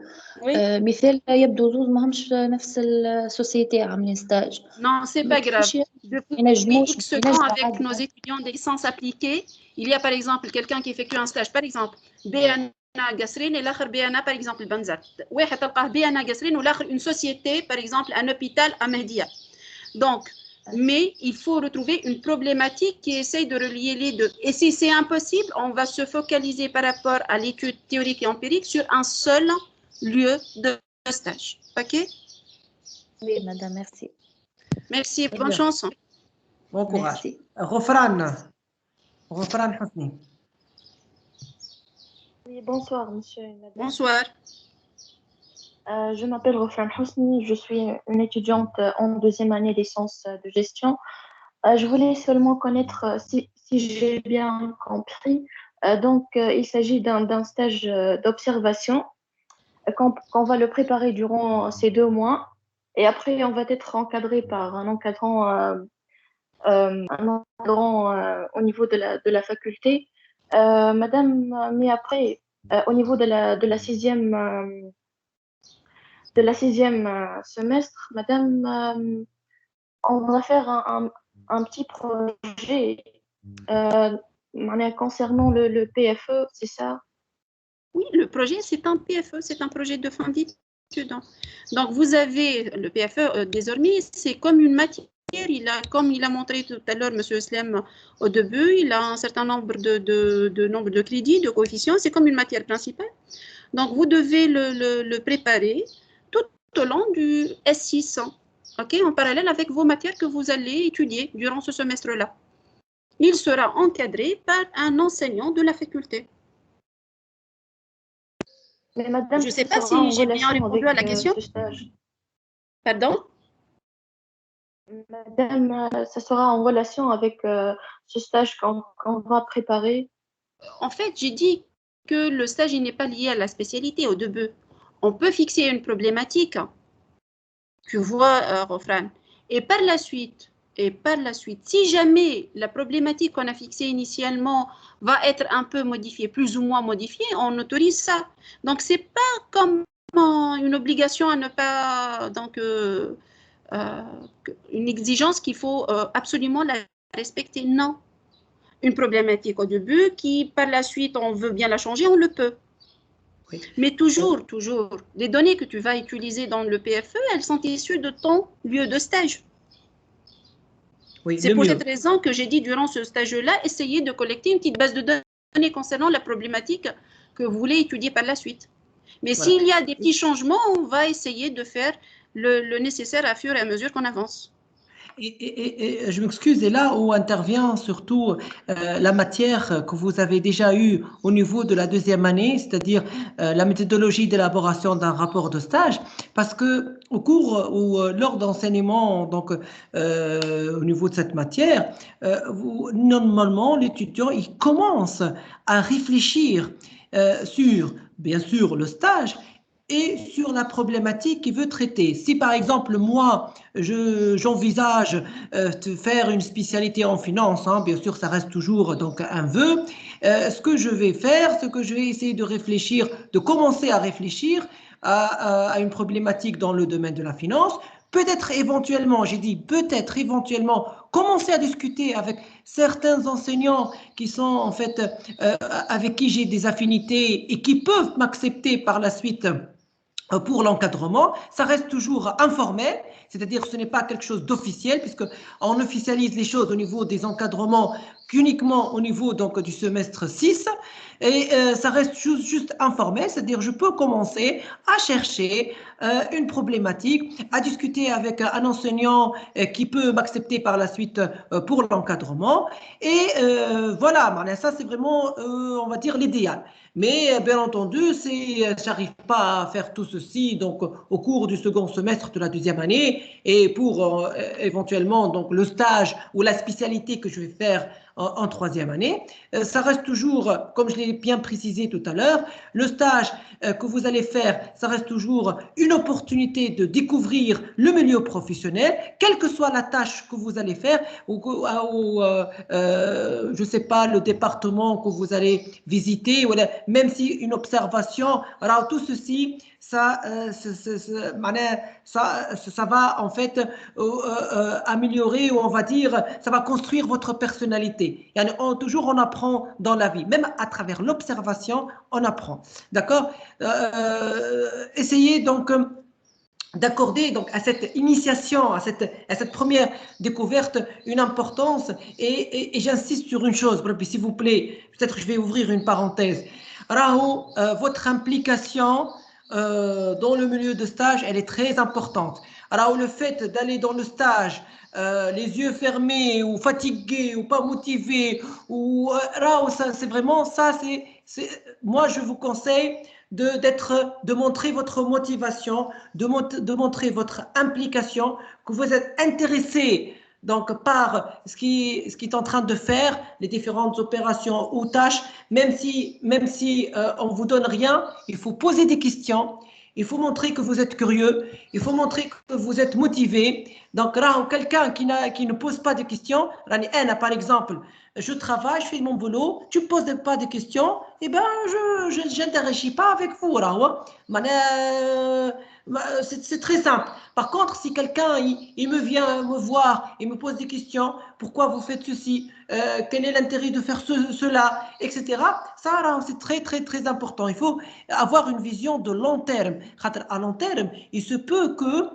مثال يبدو زوز ما همش نفس السوسيتي عاملين ستاج. Non, c'est pas grave. Depuis X temps avec nos étudiants des licences appliquées, il y a par exemple quelqu'un qui effectue un stage, par exemple BNA قصرين الآخر BNA par exemple بنزرت. واحد تلقاه BNA قصرين والآخر une société par exemple un hôpital à Mehdia. Donc mais il faut retrouver une problématique qui essaye de relier les deux. Et si c'est impossible, on va se focaliser par rapport à l'étude théorique et empirique sur un seul lieu de stage. OK? Oui, madame, merci. Merci, bonne chance. Bon courage. Ghofran Hosni. Oui, bonsoir, monsieur et madame. Bonsoir. Je m'appelle Ghofran Hosni, je suis une étudiante en 2e année licence de gestion. Je voulais seulement connaître, si j'ai bien compris, donc il s'agit d'un stage d'observation qu'on va le préparer durant ces 2 mois et après on va être encadré par un encadrant au niveau de la faculté. Madame, mais après, au niveau de la 6e semestre, madame, on va faire un petit projet concernant le PFE, c'est ça? Oui, le projet, c'est un PFE, c'est un projet de fin d'études. Donc, vous avez le PFE, désormais, c'est comme une matière. Comme il a montré tout à l'heure, M. Slem, au début, il a un certain nombre de crédits, de coefficients, c'est comme une matière principale. Donc, vous devez le préparer tout au long du S6, okay, en parallèle avec vos matières que vous allez étudier durant ce semestre-là. Il sera encadré par un enseignant de la faculté. Mais madame, je ne sais pas si j'ai bien répondu à la question. Pardon? Madame, ça sera en relation avec ce stage qu'on va préparer. En fait, j'ai dit que le stage n'est pas lié à la spécialité au début. On peut fixer une problématique, tu vois, Ghofran. Et par la suite, si jamais la problématique qu'on a fixée initialement va être un peu modifiée, plus ou moins modifiée, on autorise ça. Donc, ce n'est pas comme une obligation à ne pas... Donc, une exigence qu'il faut absolument la respecter. Non. Une problématique au début qui, par la suite, on veut bien la changer, on le peut. Oui. Mais toujours, les données que tu vas utiliser dans le PFE, elles sont issues de ton lieu de stage. Oui, c'est pour cette raison que j'ai dit durant ce stage-là, essayez de collecter une petite base de données concernant la problématique que vous voulez étudier par la suite. Mais voilà. S'il y a des petits changements, on va essayer de faire le nécessaire à fur et à mesure qu'on avance. Et je m'excuse, et là où intervient surtout la matière que vous avez déjà eue au niveau de la deuxième année, c'est-à-dire la méthodologie d'élaboration d'un rapport de stage, parce que au cours ou lors d'enseignement, donc au niveau de cette matière, normalement l'étudiant il commence à réfléchir sur, bien sûr, le stage et sur la problématique qu'il veut traiter. Si par exemple moi j'envisage de faire une spécialité en finance, hein, bien sûr ça reste toujours donc un vœu, ce que je vais faire, ce que je vais essayer de réfléchir, de commencer à réfléchir à une problématique dans le domaine de la finance, peut-être éventuellement, j'ai dit peut-être éventuellement, commencer à discuter avec certains enseignants qui sont en fait avec qui j'ai des affinités et qui peuvent m'accepter par la suite pour l'encadrement. Ça reste toujours informel, c'est-à-dire ce n'est pas quelque chose d'officiel, puisqu'on officialise les choses au niveau des encadrements qu'uniquement au niveau donc, du semestre 6, et ça reste juste informel, c'est-à-dire je peux commencer à chercher une problématique, à discuter avec un enseignant qui peut m'accepter par la suite pour l'encadrement, et voilà, ça c'est vraiment, on va dire, l'idéal. Mais bien entendu, si j'arrive pas à faire tout ceci donc au cours du second semestre de la deuxième année et pour éventuellement donc le stage ou la spécialité que je vais faire en troisième année, ça reste toujours, comme je l'ai bien précisé tout à l'heure, le stage que vous allez faire, ça reste toujours une opportunité de découvrir le milieu professionnel, quelle que soit la tâche que vous allez faire ou je sais pas, le département que vous allez visiter, ou même si une observation, alors tout ceci, ça va en fait améliorer, ou on va dire, ça va construire votre personnalité. Et toujours on apprend dans la vie, même à travers l'observation, on apprend. D'accord? Essayez donc d'accorder donc à cette initiation, à cette première découverte une importance, et j'insiste sur une chose, s'il vous plaît, peut-être je vais ouvrir une parenthèse. Rahou, votre implication dans le milieu de stage, elle est très importante. Alors le fait d'aller dans le stage les yeux fermés ou fatigués ou pas motivés, ou c'est vraiment ça, moi je vous conseille de montrer votre motivation, de montrer votre implication, que vous êtes intéressé donc par ce qui est en train de faire, les différentes opérations ou tâches, même si on vous donne rien, il faut poser des questions, il faut montrer que vous êtes curieux, il faut montrer que vous êtes motivé. Donc là, quelqu'un qui ne pose pas de questions, par exemple, je travaille, je fais mon boulot, tu ne poses pas de questions, eh bien, je n'interagis pas avec vous. C'est très simple. Par contre, si quelqu'un il me vient me voir et me pose des questions, pourquoi vous faites ceci, quel est l'intérêt de faire cela, etc. Ça, c'est très, très, très important. Il faut avoir une vision de long terme. À long terme, il se peut que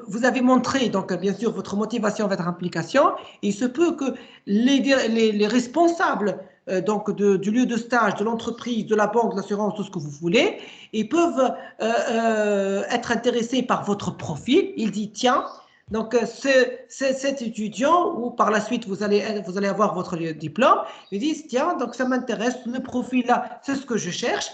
vous avez montré, donc bien sûr, votre motivation, votre implication. Il se peut que les responsables donc du lieu de stage, de l'entreprise, de la banque, de l'assurance, tout ce que vous voulez, ils peuvent être intéressés par votre profil. Ils disent, tiens, donc cet étudiant, ou par la suite vous allez avoir votre diplôme, ils disent, tiens, donc ça m'intéresse, le profil là, c'est ce que je cherche.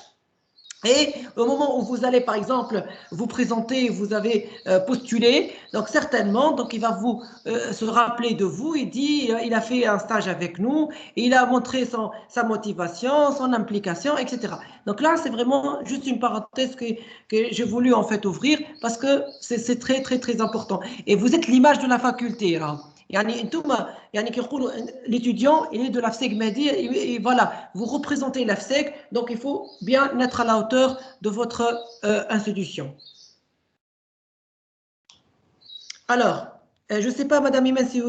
Et au moment où vous allez, par exemple, vous présenter, vous avez postulé, donc certainement, donc il va vous se rappeler de vous et dire, il a fait un stage avec nous, et il a montré sa motivation, son implication, etc. Donc là, c'est vraiment juste une parenthèse que j'ai voulu en fait ouvrir, parce que c'est très, très, très important. Et vous êtes l'image de la faculté, là. L'étudiant, il est de l'AFSEC Mehdi, et voilà, vous représentez l'AFSEC, donc il faut bien être à la hauteur de votre institution. Alors, je ne sais pas, Madame Imen, si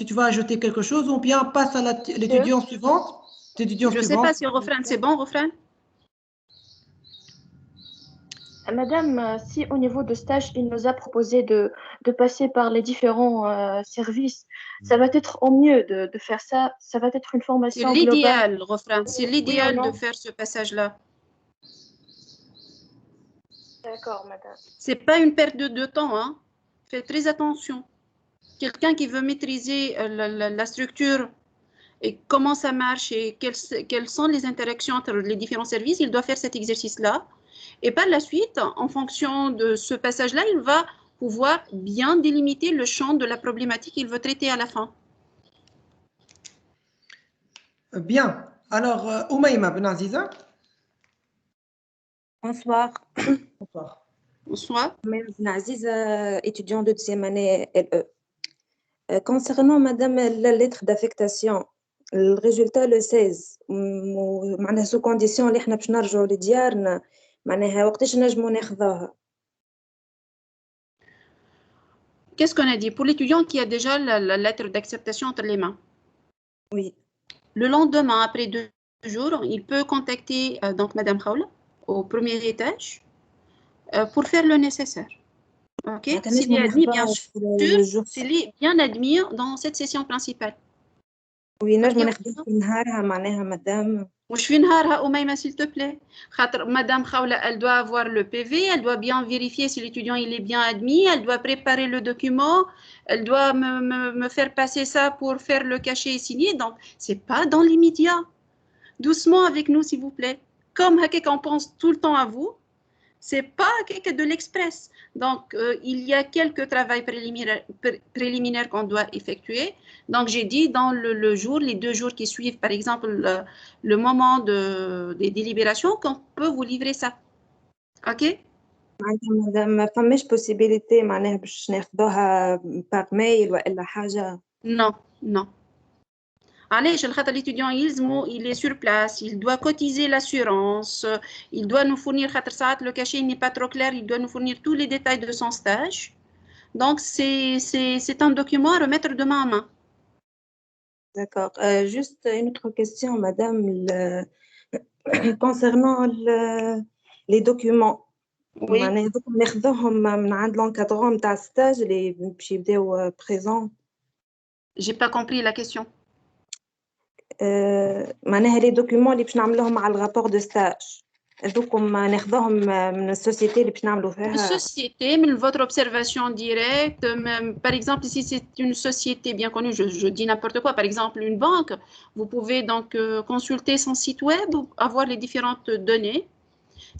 tu vas ajouter quelque chose, ou bien passe à l'étudiant suivante. Je ne sais pas si Rofran, c'est bon, Rofran? Madame, si au niveau de stage, il nous a proposé de passer par les différents services, ça va être au mieux de faire ça. Ça va être une formation globale. C'est l'idéal, Rofran. C'est l'idéal de faire ce passage-là. D'accord, madame. Ce n'est pas une perte de temps, hein. Faites très attention. quelqu'un qui veut maîtriser la structure et comment ça marche et quelles sont les interactions entre les différents services, il doit faire cet exercice-là. Et par la suite, en fonction de ce passage-là, il va pouvoir bien délimiter le champ de la problématique qu'il veut traiter à la fin. Bien. Alors, Oumaïma Ben Aziza. Bonsoir. Bonsoir. Bonsoir. Ben Aziza, étudiant de deuxième année LE. Concernant madame la lettre d'affectation, le résultat le 16 معناها sous condition اللي احنا باش نرجعوا لديارنا معناها وقتاش نجموا ناخذوها. Qu'est-ce qu'on a dit pour l'étudiant qui a déjà la lettre d'acceptation entre les mains? Oui. Le lendemain, après 2 jours, il peut contacter donc Madame Khaoula au premier étage pour faire le nécessaire. Ok. S'il est admis, bien sûr, s'il est bien admis dans cette session principale. Oui, نجم ناخذوها في نهارها معناها مدام. مش في نهارها Oumaïma, s'il te plaît. Madame Khaoula, elle doit avoir le PV, elle doit bien vérifier si l'étudiant il est bien admis, elle doit préparer le document, elle doit me faire passer ça pour faire le cachet et signer. Donc, c'est pas dans l'immédiat. Doucement avec nous, s'il vous plaît. Comme on pense tout le temps à vous, c'est pas que de l'express. Donc, il y a quelques travaux préliminaires qu'on doit effectuer. Donc, j'ai dit dans le jour, les 2 jours qui suivent, par exemple, le moment des délibérations, qu'on peut vous livrer ça. OK? معناتها ما فماش possibilité معناها باش ناخذوها par mail ولا حاجة. Non, non. علاش الخاطر l'étudiant يلزمو il est sur place, il doit cotiser l'assurance, il doit nous fournir خاطر ساعات le cachet n'est pas trop clair, il doit nous fournir tous les détails de son stage. Donc c'est un document à remettre de main à main. D'accord. Juste une autre question, madame, concernant les documents. Oui. ناخذوهم من عند l'encadrant نتاع stage اللي باش يبداو présent. J'ai pas compris la question. معناها les documents اللي باش نعملوهم على الرابور دو ستاج هذوكم ناخذوهم من السوسيتي اللي باش نعملوا فيها. Société, mais votre observation directe, même, par exemple, si c'est une société bien connue, je dis n'importe quoi, par exemple une banque, vous pouvez donc consulter son site web, avoir les différentes données.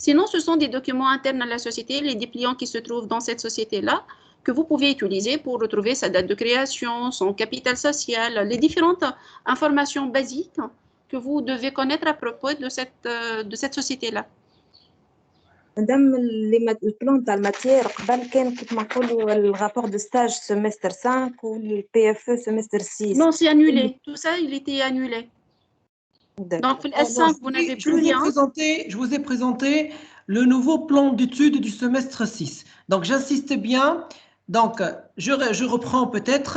Sinon, ce sont des documents internes à la société, les dépliants qui se trouvent dans cette société-là, que vous pouvez utiliser pour retrouver sa date de création, son capital social, les différentes informations basiques que vous devez connaître à propos de cette société-là. Madame, le plan de la matière, قبل كان كيف ما نقولوا le rapport de stage semestre 5 ou le PFE semestre 6. Non, c'est annulé. Tout ça, il était annulé. Donc, le S5, vous n'avez plus rien. Je vous ai présenté le nouveau plan d'études du semestre 6. Donc, j'insiste bien. Donc, je reprends peut-être.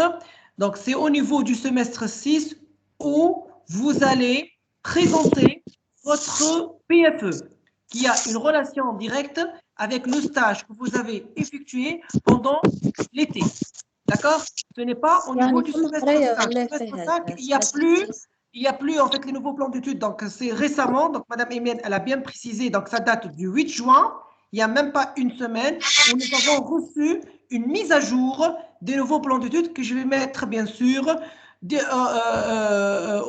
Donc, c'est au niveau du semestre 6 où vous allez présenter votre PFE, qui a une relation directe avec le stage que vous avez effectué pendant l'été. D'accord? Ce n'est pas au niveau du semestre 5. Le semestre 5, il n'y a plus en fait les nouveaux plans d'études. Donc, c'est récemment. Donc, Madame Emienne, elle a bien précisé. Donc, ça date du 8 juin. Il n'y a même pas une semaine où nous avons reçu une mise à jour des nouveaux plans d'études que je vais mettre, bien sûr,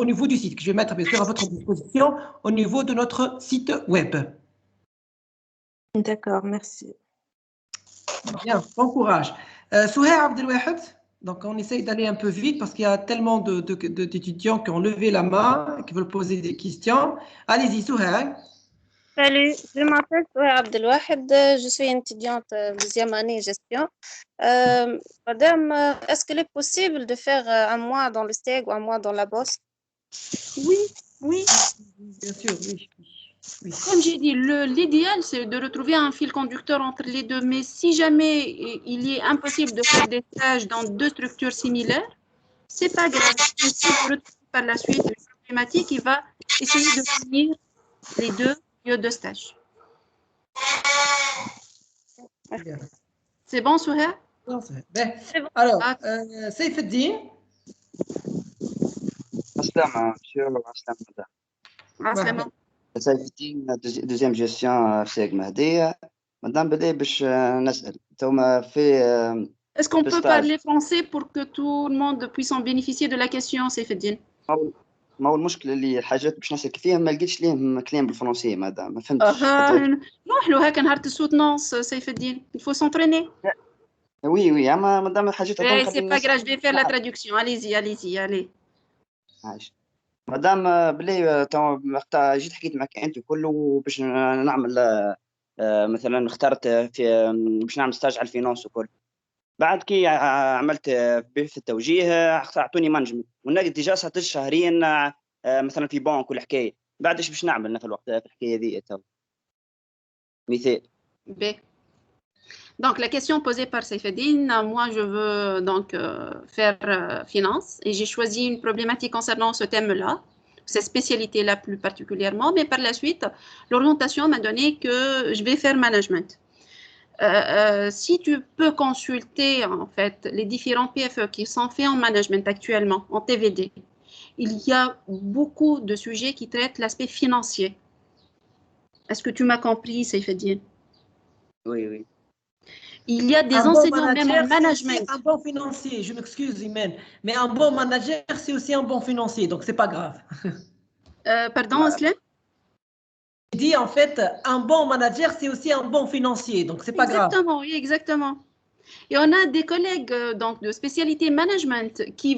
au niveau du site, que je vais mettre, bien sûr, à votre disposition au niveau de notre site web. D'accord, merci. Bien, bon courage. Souhaib Abdelwahed, donc on essaye d'aller un peu vite parce qu'il y a tellement d'étudiants qui ont levé la main, qui veulent poser des questions. Allez-y, Souhaib. Salut, je m'appelle Souhaib Abdelwahed, je suis étudiante deuxième année gestion. Madame, est-ce qu'il est possible de faire un mois dans le STEG ou un mois dans la bosse? Oui, oui. Bien sûr, oui. Oui. Comme j'ai dit, l'idéal, c'est de retrouver un fil conducteur entre les deux. Mais si jamais il est impossible de faire des stages dans 2 structures similaires, c'est pas grave. Si vous retrouvez par la suite une problématique, il va essayer de finir les 2 lieux de stage. C'est bon, Souhaib? Non, c'est bon. Alors, Saif Eddin. Aslam, monsieur, aslam, madame. Aslam. سيف الدين دوزيام جيستيون في سيق مهدية. مدام بدي باش نسأل توما في Est-ce qu'on peut parler français pour que tout le monde puisse en bénéficier de la question, سيف الدين؟ ما هو المشكلة اللي الحاجات باش نسلك فيها ما لقيتش ليهم كلام بالفرنسية مدام ما فهمتش. نروح له هكا نهار السوتنونس سيف الدين. Il faut s'entraîner. Oui, oui, أما مدام الحاجات هذوما c'est pas grave, je vais faire la traduction. Allez-y, allez. عايش. مدام بلي جيت حكيت معك أنت كله باش نعمل مثلا اخترت في باش نعمل ستاج على الفينانس وكل. بعد كي عملت في التوجيه اعطوني مانجمنت ونقد ديجا 19 شهرين مثلا في بنك ولا حكايه. بعد ايش باش نعمل في الوقت في الحكايه ذي تو مثال. Donc, la question posée par Saifeddine, moi, je veux donc faire finance et j'ai choisi une problématique concernant ce thème-là, cette spécialité-là plus particulièrement, mais par la suite, l'orientation m'a donné que je vais faire management. Si tu peux consulter en fait les différents PFE qui sont faits en management actuellement, en TVD, il y a beaucoup de sujets qui traitent l'aspect financier. Est-ce que tu m'as compris, Saifeddine? Oui, oui. Il y a des enseignants même en management. Un bon financier, je m'excuse, Imen, mais un bon manager, c'est aussi un bon financier, donc c'est pas grave. Pardon, Aslan? Je dis en fait, un bon manager, c'est aussi un bon financier, donc c'est pas grave. Exactement, oui, exactement. Et on a des collègues donc, de spécialité management qui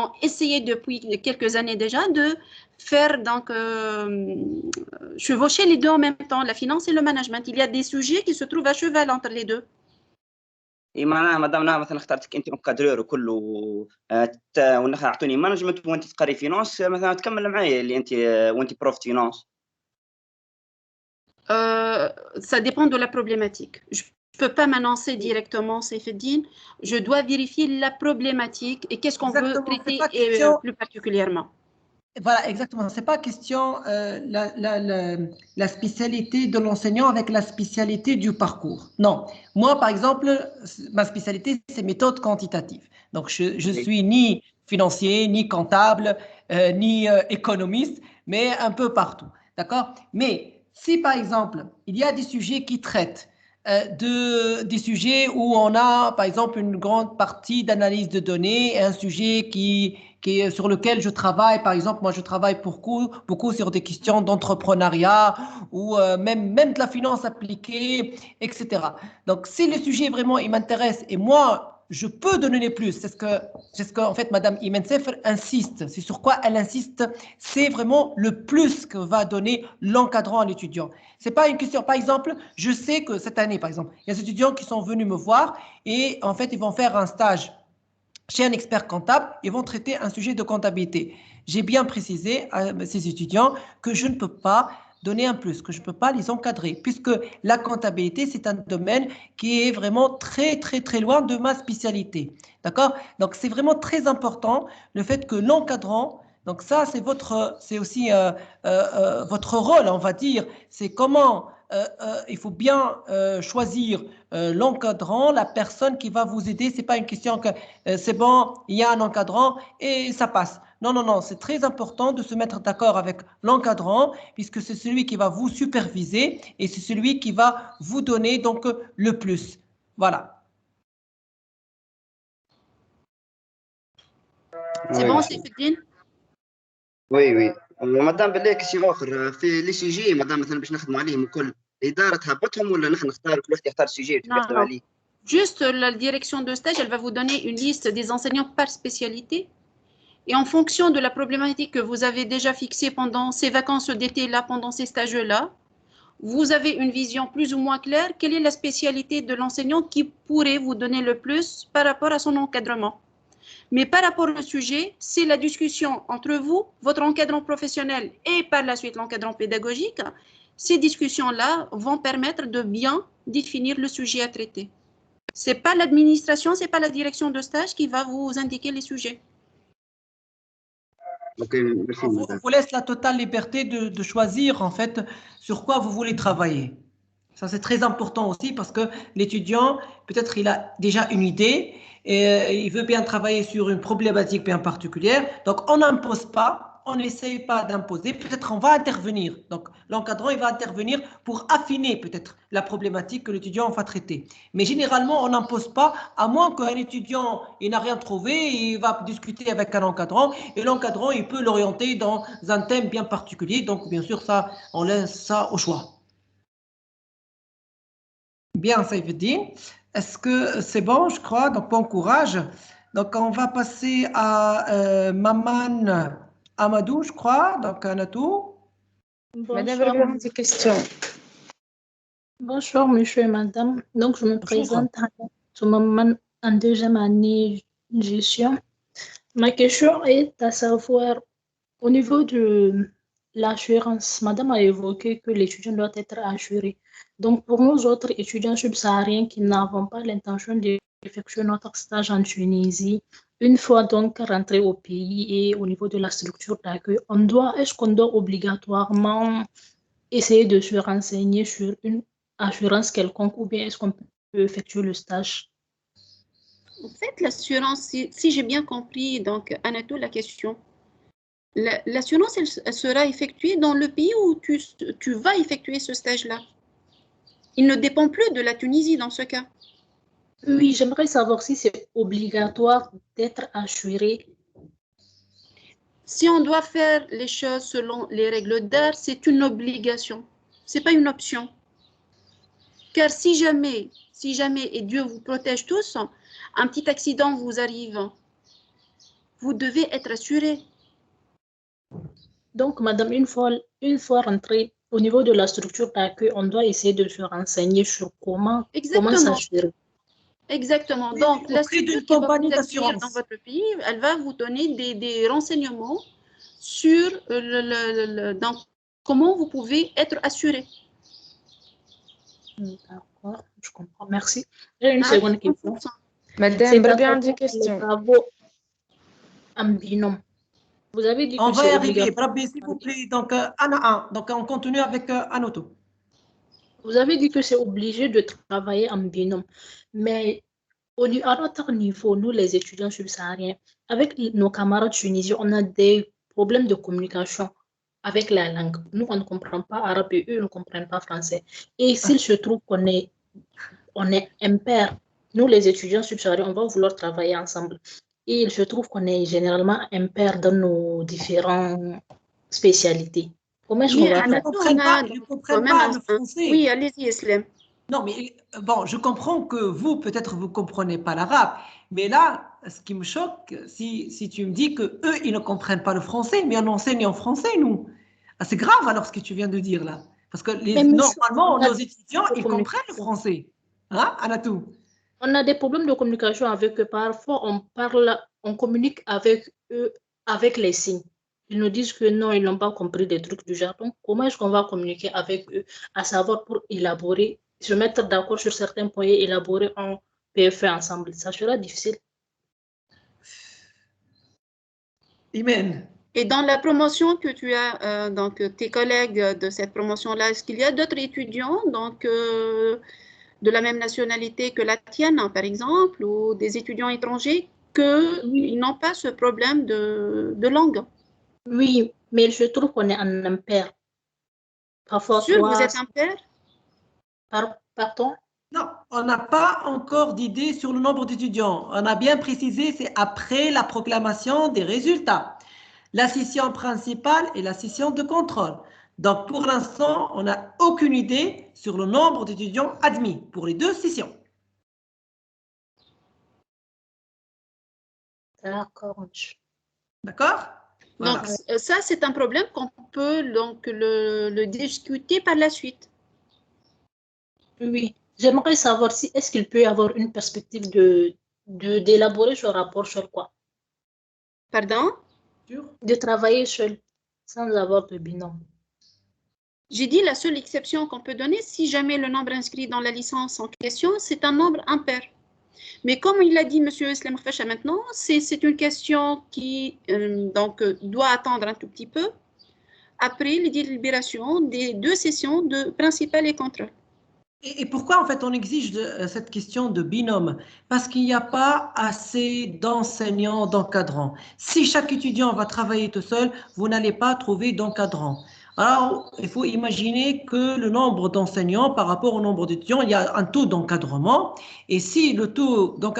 ont essayé depuis quelques années déjà de faire donc chevaucher les deux en même temps, la finance et le management. Il y a des sujets qui se trouvent à cheval entre les deux. اي معناها ما دامنا مثلا اخترتك انت مقدرور وكله اعطوني مانجمنت وانت تقري فينانس مثلا تكمل معايا اللي انت وانت بروف فينانس. Ça dépend de la problématique. Je ne peux pas m'annoncer directement, Saifeddine. Je dois vérifier la problématique et qu'est-ce qu'on veut traiter plus particulièrement. Voilà, exactement. Ce n'est pas question la spécialité de l'enseignant avec la spécialité du parcours. Non. Moi, par exemple, ma spécialité, c'est méthode quantitative. Donc, je suis ni financier, ni comptable, ni économiste, mais un peu partout. D'accord? Mais si, par exemple, il y a des sujets qui traitent des sujets où on a, par exemple, une grande partie d'analyse de données, un sujet sur lequel je travaille, par exemple, moi je travaille beaucoup sur des questions d'entrepreneuriat ou même de la finance appliquée, etc. Donc, si le sujet vraiment il m'intéresse et moi, je peux donner plus. C'est ce que en fait, Madame Imen Sefer insiste. C'est sur quoi elle insiste. C'est vraiment le plus que va donner l'encadrant à l'étudiant. C'est pas une question. Par exemple, je sais que cette année, par exemple, il y a des étudiants qui sont venus me voir et en fait, ils vont faire un stage chez un expert comptable. Ils vont traiter un sujet de comptabilité. J'ai bien précisé à ces étudiants que je ne peux pas donner un plus, que je ne peux pas les encadrer, puisque la comptabilité, c'est un domaine qui est vraiment très, très, très loin de ma spécialité. D'accord? Donc, c'est vraiment très important le fait que l'encadrant, donc ça, c'est aussi votre rôle, on va dire, c'est comment il faut bien choisir l'encadrant, la personne qui va vous aider. Ce n'est pas une question que c'est bon, il y a un encadrant et ça passe. Non, non, non, c'est très important de se mettre d'accord avec l'encadrant puisque c'est celui qui va vous superviser et c'est celui qui va vous donner donc le plus. Voilà. C'est bon, Saifeddine? Oui, oui. مدام بالله كيسيون اخر في لي سي جي مدام مثلا باش نخدموا عليهم الكل الاداره تهبطهم ولا نحن نختار كل واحد يختار سي يخدم عليه. Juste la direction de stage, elle va vous donner une liste des enseignants par spécialité. Et en fonction de la problématique que vous avez déjà fixée pendant ces vacances d'été-là, pendant ces stages-là, vous avez une vision plus ou moins claire. Quelle est la spécialité de l'enseignant qui pourrait vous donner le plus par rapport à son encadrement? Mais par rapport au sujet, c'est la discussion entre vous, votre encadrant professionnel et par la suite l'encadrant pédagogique. Ces discussions-là vont permettre de bien définir le sujet à traiter. Ce n'est pas l'administration, ce n'est pas la direction de stage qui va vous indiquer les sujets. On vous laisse la totale liberté de choisir en fait sur quoi vous voulez travailler. Ça c'est très important aussi parce que l'étudiant, peut-être il a déjà une idée et il veut bien travailler sur une problématique bien particulière. Donc on n'impose pas, on n'essaye pas d'imposer, peut-être on va intervenir. Donc, l'encadrant, il va intervenir pour affiner peut-être la problématique que l'étudiant va traiter. Mais généralement, on n'impose pas, à moins qu'un étudiant il n'a rien trouvé, il va discuter avec un encadrant, et l'encadrant, il peut l'orienter dans un thème bien particulier. Donc, bien sûr, ça, on laisse ça au choix. Bien, Saïfeddine. Est-ce que c'est bon, je crois? Donc, bon courage. Donc, on va passer à Maman Amadou, je crois. Donc, Anatou. Madame, avez des questions? Bonsoir, monsieur et madame. Donc, je me présente à Maman en deuxième année gestion. Ma question est à savoir, au niveau de l'assurance, madame a évoqué que l'étudiant doit être assuré. Donc, pour nous autres étudiants subsahariens qui n'avons pas l'intention d'effectuer notre stage en Tunisie, une fois donc rentré au pays et au niveau de la structure d'accueil, est-ce qu'on doit obligatoirement essayer de se renseigner sur une assurance quelconque ou bien est-ce qu'on peut effectuer le stage? En fait, l'assurance, si j'ai bien compris, donc, Anatou, la question, l'assurance, elle sera effectuée dans le pays où tu vas effectuer ce stage-là. Il ne dépend plus de la Tunisie dans ce cas. Oui, j'aimerais savoir si c'est obligatoire d'être assuré. Si on doit faire les choses selon les règles d'art, c'est une obligation. Ce n'est pas une option. Car si jamais, et Dieu vous protège tous, un petit accident vous arrive, vous devez être assuré. Donc, madame, une fois rentré au niveau de la structure d'accueil, on doit essayer de se renseigner sur comment s'assurer. Exactement. Oui, donc, la structure qui va vous accueillir dans votre pays, elle va vous donner des renseignements sur donc, comment vous pouvez être assuré. D'accord, je comprends. Merci. J'ai une seconde question. Madame, bien des questions. En binôme. Vous avez dit on que va c'est y arriver. obligatoire. S'il vous plaît. Donc, Anna, donc on continue avec Anoto. Vous avez dit que c'est obligé de travailler en binôme. Mais à notre niveau, nous, les étudiants subsahariens, avec nos camarades tunisiens, on a des problèmes de communication avec la langue. Nous, on ne comprend pas arabe et eux ne comprennent pas français. Et s'il se trouve qu'on est impairs, nous, les étudiants subsahariens, on va vouloir travailler ensemble. Et il se trouve qu'on est généralement impairs dans nos différentes spécialités. Comment est-ce qu'on va faire? Je ne comprends pas le français. Oui, allez-y, Islam. Non, mais bon, je comprends que vous, peut-être, vous ne comprenez pas l'arabe. Mais là, ce qui me choque, si tu me dis qu'eux, ils ne comprennent pas le français, mais on enseigne en français, nous. Ah, c'est grave alors ce que tu viens de dire là. Parce que normalement, nos étudiants, ils comprennent le français. Hein, Anatou? On a des problèmes de communication avec eux. Parfois, on communique avec eux avec les signes. Ils nous disent que non, ils n'ont pas compris des trucs du genre. Donc, comment est-ce qu'on va communiquer avec eux, à savoir pour élaborer, se mettre d'accord sur certains points et élaborer un PFE ensemble? Ça sera difficile. Imen. Et dans la promotion que tu as, donc tes collègues de cette promotion-là, est-ce qu'il y a d'autres étudiants donc, de la même nationalité que la tienne, par exemple, ou des étudiants étrangers qui n'ont pas ce problème de langue? Oui, mais je trouve qu'on est en impair. Parfois, vous êtes impair? Pardon? Non, on n'a pas encore d'idée sur le nombre d'étudiants. On a bien précisé, c'est après la proclamation des résultats. La session principale et la session de contrôle. Donc, pour l'instant, on n'a aucune idée sur le nombre d'étudiants admis pour les deux sessions. D'accord. D'accord? Donc, ça, c'est un problème qu'on peut donc, le discuter par la suite. Oui. J'aimerais savoir si est-ce qu'il peut y avoir une perspective d'élaborer ce rapport sur quoi? Pardon? De travailler seul, sans avoir de binôme. J'ai dit la seule exception qu'on peut donner, si jamais le nombre inscrit dans la licence en question, c'est un nombre impair. Mais comme il a dit M. Islam Facha maintenant, c'est une question qui doit attendre un tout petit peu après les délibérations des deux sessions de principal et contrôle. Et pourquoi, en fait, on exige cette question de binôme? Parce qu'il n'y a pas assez d'enseignants, d'encadrants. Si chaque étudiant va travailler tout seul, vous n'allez pas trouver d'encadrant. Alors, il faut imaginer que le nombre d'enseignants par rapport au nombre d'étudiants, il y a un taux d'encadrement. Et si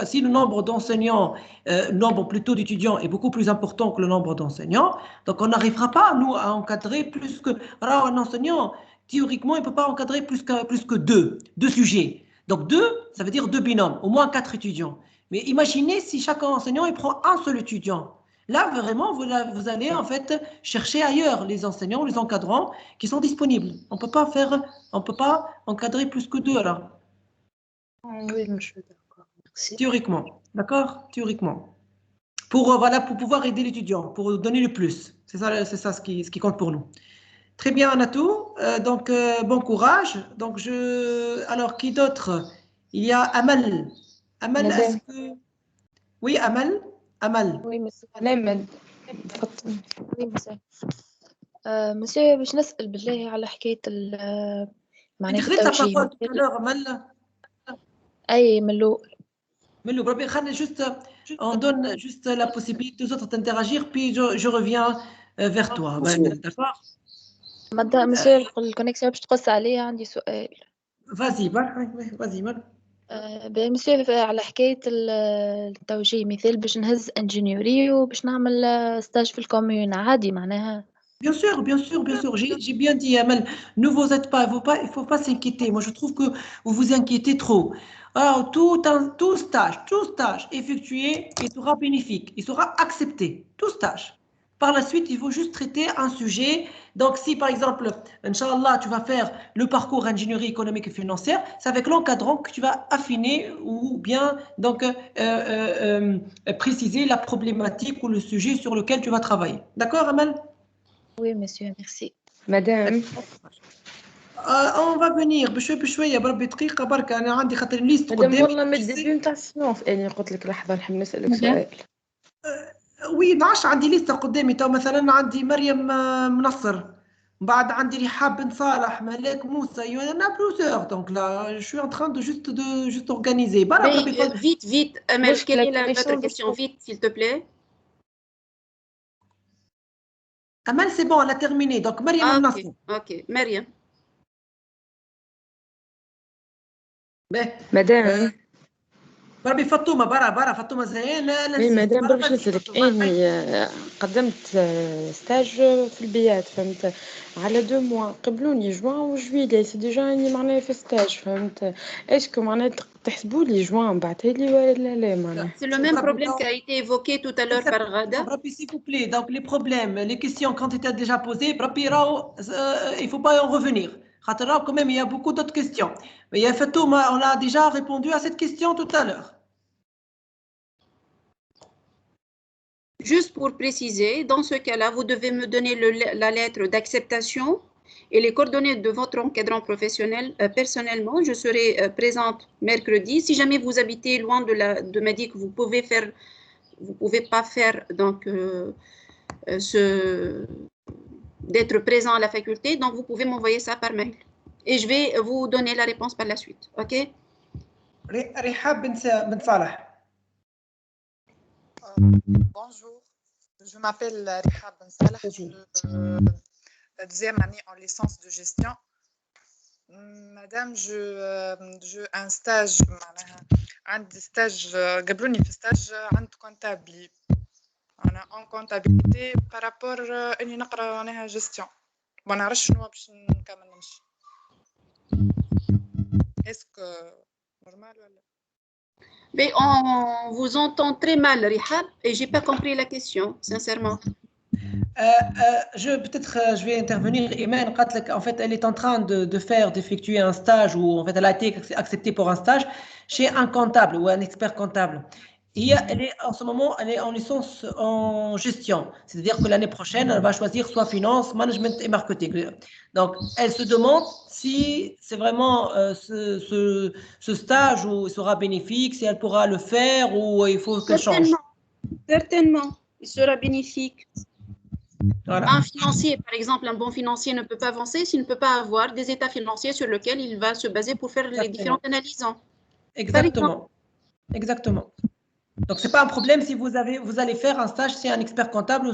si le nombre d'enseignants, le nombre plutôt d'étudiants est beaucoup plus important que le nombre d'enseignants, donc on n'arrivera pas, nous, à encadrer plus que... Alors, un enseignant... Théoriquement, il ne peut pas encadrer plus que deux sujets. Donc, ça veut dire deux binômes, au moins 4 étudiants. Mais imaginez si chaque enseignant il prend un seul étudiant. Là, vraiment, vous allez en fait chercher ailleurs les enseignants, les encadrants qui sont disponibles. On ne peut pas encadrer plus que 2 alors. Oui, monsieur, d'accord. Merci. Théoriquement, d'accord? Théoriquement. Pour pouvoir aider l'étudiant, pour donner le plus. C'est ça ce qui compte pour nous. Très bien, Anatou. Donc, bon courage. Donc, alors, qui d'autre? Il y a Amal. Amal, est-ce que... Oui, Amal. Amal. Oui, monsieur. Oui, monsieur. monsieur باش نسأل بالله على حكاية معناها في التوجيه. أي ملو. Rabbi, on donne juste la possibilité aux autres d'interagir, puis je reviens vers toi. D'accord? مادام مسير الكونيكسيون باش تقص عليا عندي سؤال. Vas-y. مسير على حكاية التوجيه مثال باش نهز انجينيوري وباش نعمل ستاج في الكوميون عادي معناها. Bien sûr. J'ai bien dit, Amal, ne vous êtes pas, il faut pas s'inquiéter. Moi, je trouve que vous vous inquiétez trop. Alors, tout stage effectué, il sera bénéfique, il sera accepté, tout stage. Par la suite, il faut juste traiter un sujet. Donc, si par exemple, Inch'Allah, tu vas faire le parcours ingénierie économique et financière, c'est avec l'encadrant que tu vas affiner ou bien donc préciser la problématique ou le sujet sur lequel tu vas travailler. D'accord, Amal? Oui, monsieur, merci. Madame. On va venir بشويه بربي دقيقه برك انا عندي خاطر ليست قدامي. مدام والله ما تزيدني نتاع السيونس اني قلت لك لحظه نحب نسالك سؤال. وي نعرفش عندي ليست قدامي تو مثلا عندي مريم منصر بعد عندي رحاب بن صالح ملاك موسى يونا بلوزور دونك لا جو ان تران دو جوست اورغانيزي vite Amel, quelle est votre question vite s'il te plaît. Amal, c'est bon, elle a terminé. Donc, Mariam Nasser. Ok, Mariam. Madame. بربي فاطمه برا فاطمه زين لا وي مدام باش نسالك اني قدمت ستاج في البيات فهمت على 2 موا قبلوني جوان وجويلية سي ديجا اني معناها في ستاج فهمت اسكو معناها تحسبوا لي جوان بعثها لي ولا لا معناها c'est le même problème qui a été évoqué tout à l'heure par Ghada. Rabbi, s'il vous plaît, donc les problèmes, les questions quand étaient déjà posées, Rabbi, il faut pas en revenir. Quand même, il y a beaucoup d'autres questions. Mais il y a Fatouma, on a déjà répondu à cette question tout à l'heure. Juste pour préciser, dans ce cas-là, vous devez me donner la lettre d'acceptation et les coordonnées de votre encadrant professionnel. Personnellement, je serai présente mercredi. Si jamais vous habitez loin de Madik, vous pouvez pas faire donc d'être présent à la faculté. Donc, vous pouvez m'envoyer ça par mail et je vais vous donner la réponse par la suite. Ok? Rihab Ben Salah. Bonjour, je m'appelle Rihab Ben Salah, je suis deuxième année en licence de gestion. Madame, je un stage, عندي stage قبلوني في stage عند comptable. أنا en comptabilité par rapport إني نقرأ أنا gestion. ما نعرفش شنو باش نكمل نمشي. Est-ce que normal ولا؟ Mais on vous entend très mal, Rihab, et j'ai pas compris la question, sincèrement. Je vais intervenir. Iman, en fait, elle est en train d'effectuer un stage où en fait, elle a été acceptée pour un stage chez un comptable ou un expert comptable. Et en ce moment, elle est en licence en gestion. C'est-à-dire que l'année prochaine, elle va choisir soit finance, management et marketing. Donc, elle se demande si c'est vraiment ce stage où il sera bénéfique, si elle pourra le faire ou il faut qu'elle change. Certainement, il sera bénéfique. Voilà. Un financier, par exemple, un bon financier ne peut pas avancer s'il ne peut pas avoir des états financiers sur lesquels il va se baser pour faire les différentes analyses. Exactement. Exactement. Donc, ce n'est pas un problème si vous allez faire un stage chez un expert comptable ou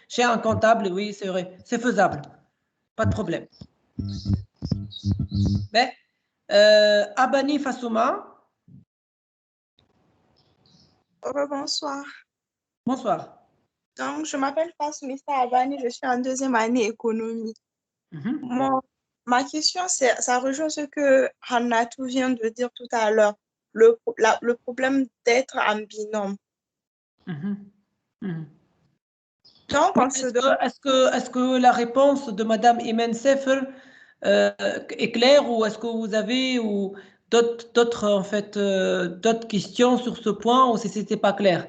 chez un comptable. Oui, c'est vrai. C'est faisable. Pas de problème. Ben, Abani Fassouma. Bonsoir. Bonsoir. Donc, je m'appelle Fassoumissa Abani, je suis en deuxième année économie. Ma question, ça rejoint ce que Hanatou vient de dire tout à l'heure, le problème d'être en binôme. Donc, est-ce que la réponse de Madame Imen Sefer est claire, ou est-ce que vous avez d'autres questions sur ce point, ou si ce n'était pas clair?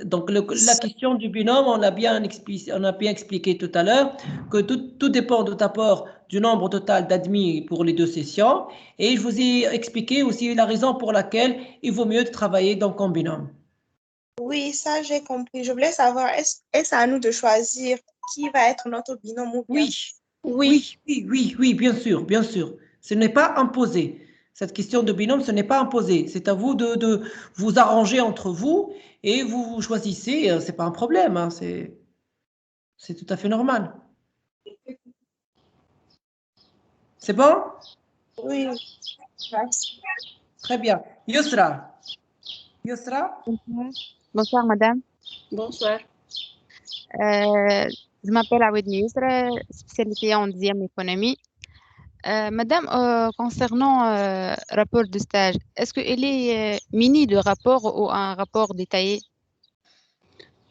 Donc, la question du binôme, on a bien expliqué tout à l'heure que tout dépend tout d'abord du nombre total d'admis pour les 2 sessions, et je vous ai expliqué aussi la raison pour laquelle il vaut mieux travailler donc en binôme. Oui, ça j'ai compris. Je voulais savoir, est-ce à nous de choisir qui va être notre binôme ou bien? Oui, bien sûr. Ce n'est pas imposé. Cette question de binôme, ce n'est pas imposé. C'est à vous de vous arranger entre vous et vous choisissez. C'est pas un problème. Hein, c'est tout à fait normal. C'est bon? Oui, merci. Très bien. Yousra. Bonsoir, madame. Bonsoir. Je m'appelle Aouedni Yousra, spécialité en 2e économie. Madame, concernant rapport de stage, est-ce qu'il est muni de rapport ou un rapport détaillé?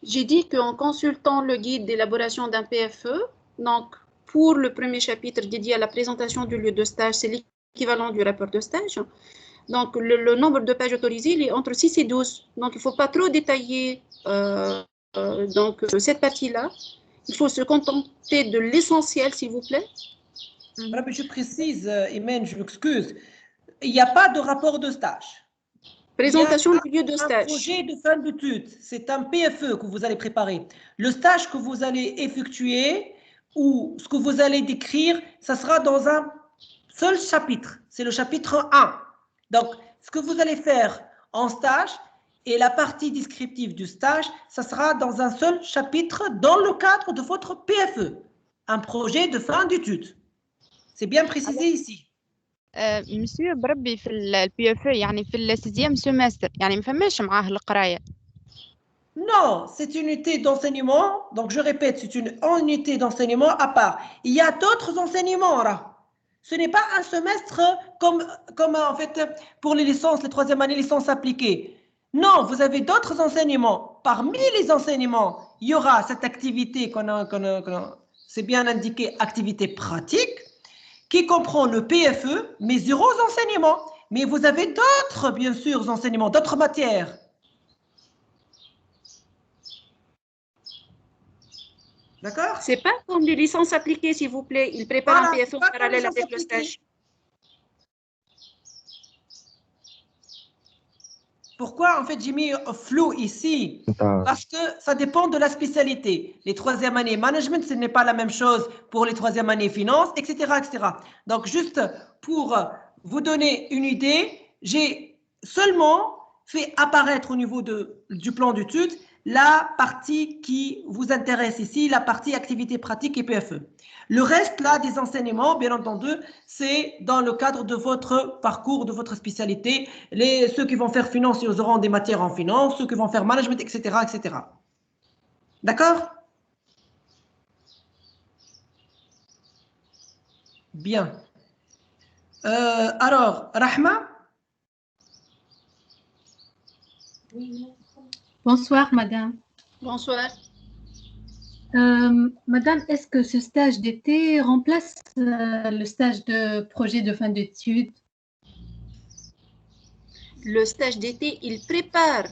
J'ai dit qu'en consultant le guide d'élaboration d'un PFE, donc pour le premier chapitre dédié à la présentation du lieu de stage, c'est l'équivalent du rapport de stage. Donc, le nombre de pages autorisées, il est entre 6 et 12. Donc, il ne faut pas trop détailler cette partie-là. Il faut se contenter de l'essentiel, s'il vous plaît. Je précise, Imen, je m'excuse. Il n'y a pas de rapport de stage. Présentation du lieu de stage. Un projet de fin d'études. C'est un PFE que vous allez préparer. Le stage que vous allez effectuer ou ce que vous allez décrire, ça sera dans un seul chapitre. C'est le chapitre 1. Donc, ce que vous allez faire en stage et la partie descriptive du stage, ça sera dans un seul chapitre dans le cadre de votre PFE. Un projet de fin d'études. C'est bien précisé ici. Monsieur بربي في الPFE يعني في السيزيام سيمستر يعني ما فماش معاه القراية. Non, c'est une unité d'enseignement. Donc, je répète, c'est une unité d'enseignement à part. Il y a d'autres enseignements là. Ce n'est pas un semestre comme en fait pour les licences, les 3e année licences appliquées. Non, vous avez d'autres enseignements. Parmi les enseignements, il y aura cette activité c'est bien indiqué, activité pratique, qui comprend le PFE, mais 0 enseignements. Mais vous avez d'autres, bien sûr, enseignements, d'autres matières. D'accord? C'est pas comme les licences appliquées, s'il vous plaît. Il prépare un PFE en parallèle avec le stage. Pourquoi, en fait, j'ai mis flou ici? Parce que ça dépend de la spécialité. Les 3e années management, ce n'est pas la même chose pour les 3e années finance, etc., etc. Donc, juste pour vous donner une idée, j'ai seulement fait apparaître au niveau du plan d'études la partie qui vous intéresse ici, la partie activité pratique et PFE. Le reste, là, des enseignements, bien entendu, c'est dans le cadre de votre parcours, de votre spécialité. Ceux qui vont faire finance, ils auront des matières en finance, ceux qui vont faire management, etc., etc. D'accord? Bien. Alors, Rahma? Bonsoir, madame. Bonsoir. Madame, est-ce que ce stage d'été remplace le stage de projet de fin d'études? Le stage d'été, il prépare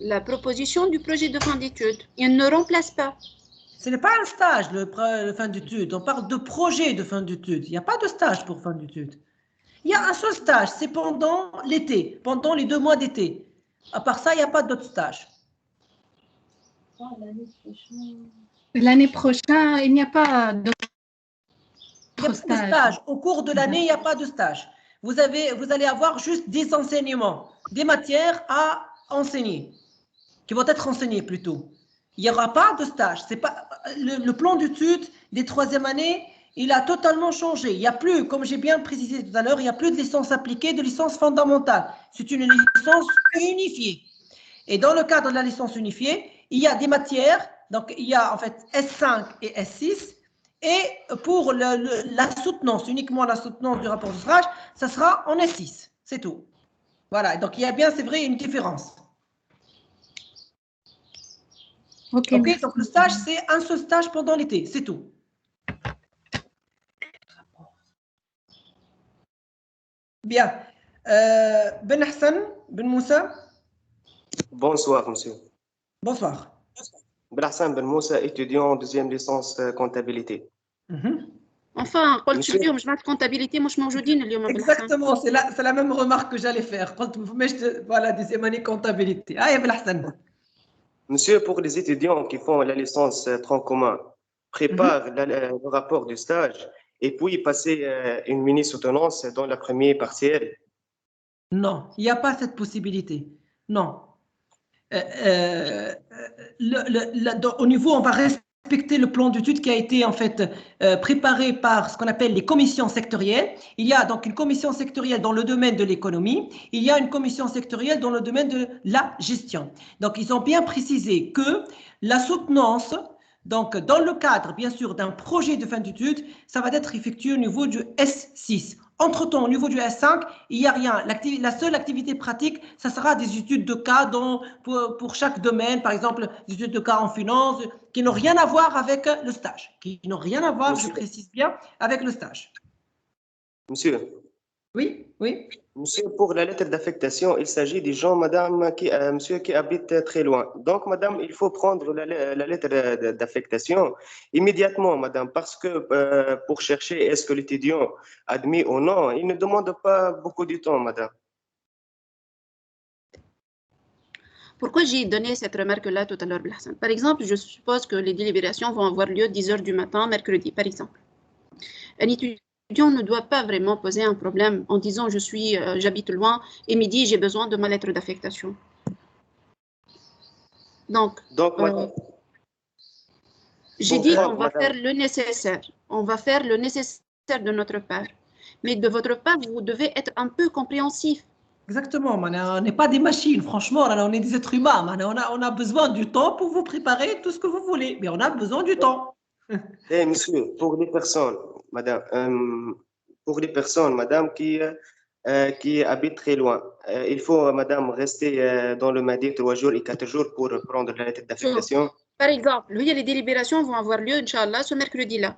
la proposition du projet de fin d'études. Il ne remplace pas. Ce n'est pas un stage, le fin d'études. On parle de projet de fin d'études. Il n'y a pas de stage pour fin d'études. Il y a un seul stage, c'est pendant l'été, pendant les 2 mois d'été. À part ça, il n'y a pas d'autre stage. L'année prochaine, il n'y a pas d'autres stages. Au cours de l'année, il n'y a pas de stage. Vous allez avoir juste des enseignements, des matières à enseigner, qui vont être enseignées plutôt. Il n'y aura pas de stage. C'est pas, le plan d'études des troisième années, il a totalement changé. Il n'y a plus, comme j'ai bien précisé tout à l'heure, il n'y a plus de licence appliquée, de licence fondamentale. C'est une licence unifiée. Et dans le cadre de la licence unifiée, il y a des matières, donc il y a en fait S5 et S6, et pour la soutenance, uniquement la soutenance du rapport de stage, ça sera en S6, c'est tout. Voilà, donc il y a bien, c'est vrai, une différence. Ok, donc le stage, c'est un seul stage pendant l'été, c'est tout. Bien. Ben Hassan, Ben Moussa. Bonsoir, monsieur. Bonsoir. Ben Hassan Ben Moussa, étudiant en deuxième licence comptabilité. Enfin, قلت اليوم جماعة comptabilité مش موجودين اليوم. Exactement, c'est la même remarque que j'allais faire. Voilà, deuxième année comptabilité. Ah, Ben Hassan. Monsieur, pour les étudiants qui font la licence tronc commun, prépare le rapport du stage et puis passer une mini-soutenance dans la première partielle. Non, il n'y a pas cette possibilité. Non. Au niveau, on va respecter le plan d'études qui a été en fait préparé par ce qu'on appelle les commissions sectorielles. Il y a donc une commission sectorielle dans le domaine de l'économie. Il y a une commission sectorielle dans le domaine de la gestion. Donc, ils ont bien précisé que la soutenance, donc dans le cadre, bien sûr, d'un projet de fin d'études, ça va être effectué au niveau du S6. Entre-temps, au niveau du S5, il n'y a rien. La seule activité pratique, ça sera des études de cas pour chaque domaine, par exemple, des études de cas en finance, qui n'ont rien à voir avec le stage, qui n'ont rien à voir, je précise bien, avec le stage. Monsieur. Oui, oui. Monsieur, pour la lettre d'affectation, il s'agit des gens, madame, monsieur, qui habitent très loin. Donc, madame, il faut prendre la lettre d'affectation immédiatement, madame, parce que pour chercher est-ce que l'étudiant admis ou non, il ne demande pas beaucoup de temps, madame. Pourquoi j'ai donné cette remarque-là tout à l'heure, Blahsan? Par exemple, je suppose que les délibérations vont avoir lieu 10 h du matin, mercredi, par exemple. Un étudiant ne doit pas vraiment poser un problème en disant j'habite loin et midi j'ai besoin de ma lettre d'affectation. Donc j'ai dit qu'on va faire le nécessaire. On va faire le nécessaire de notre part. Mais de votre part, vous devez être un peu compréhensif. Exactement, on n'est pas des machines, franchement, on est des êtres humains. On a besoin du temps pour vous préparer tout ce que vous voulez, mais on a besoin du temps. Eh, monsieur, pour les personnes, madame, qui habitent très loin, il faut, madame, rester dans le Madi 3 jours et 4 jours pour prendre la lettre d'affectation. Par exemple, les délibérations vont avoir lieu, Inch'Allah, ce mercredi-là.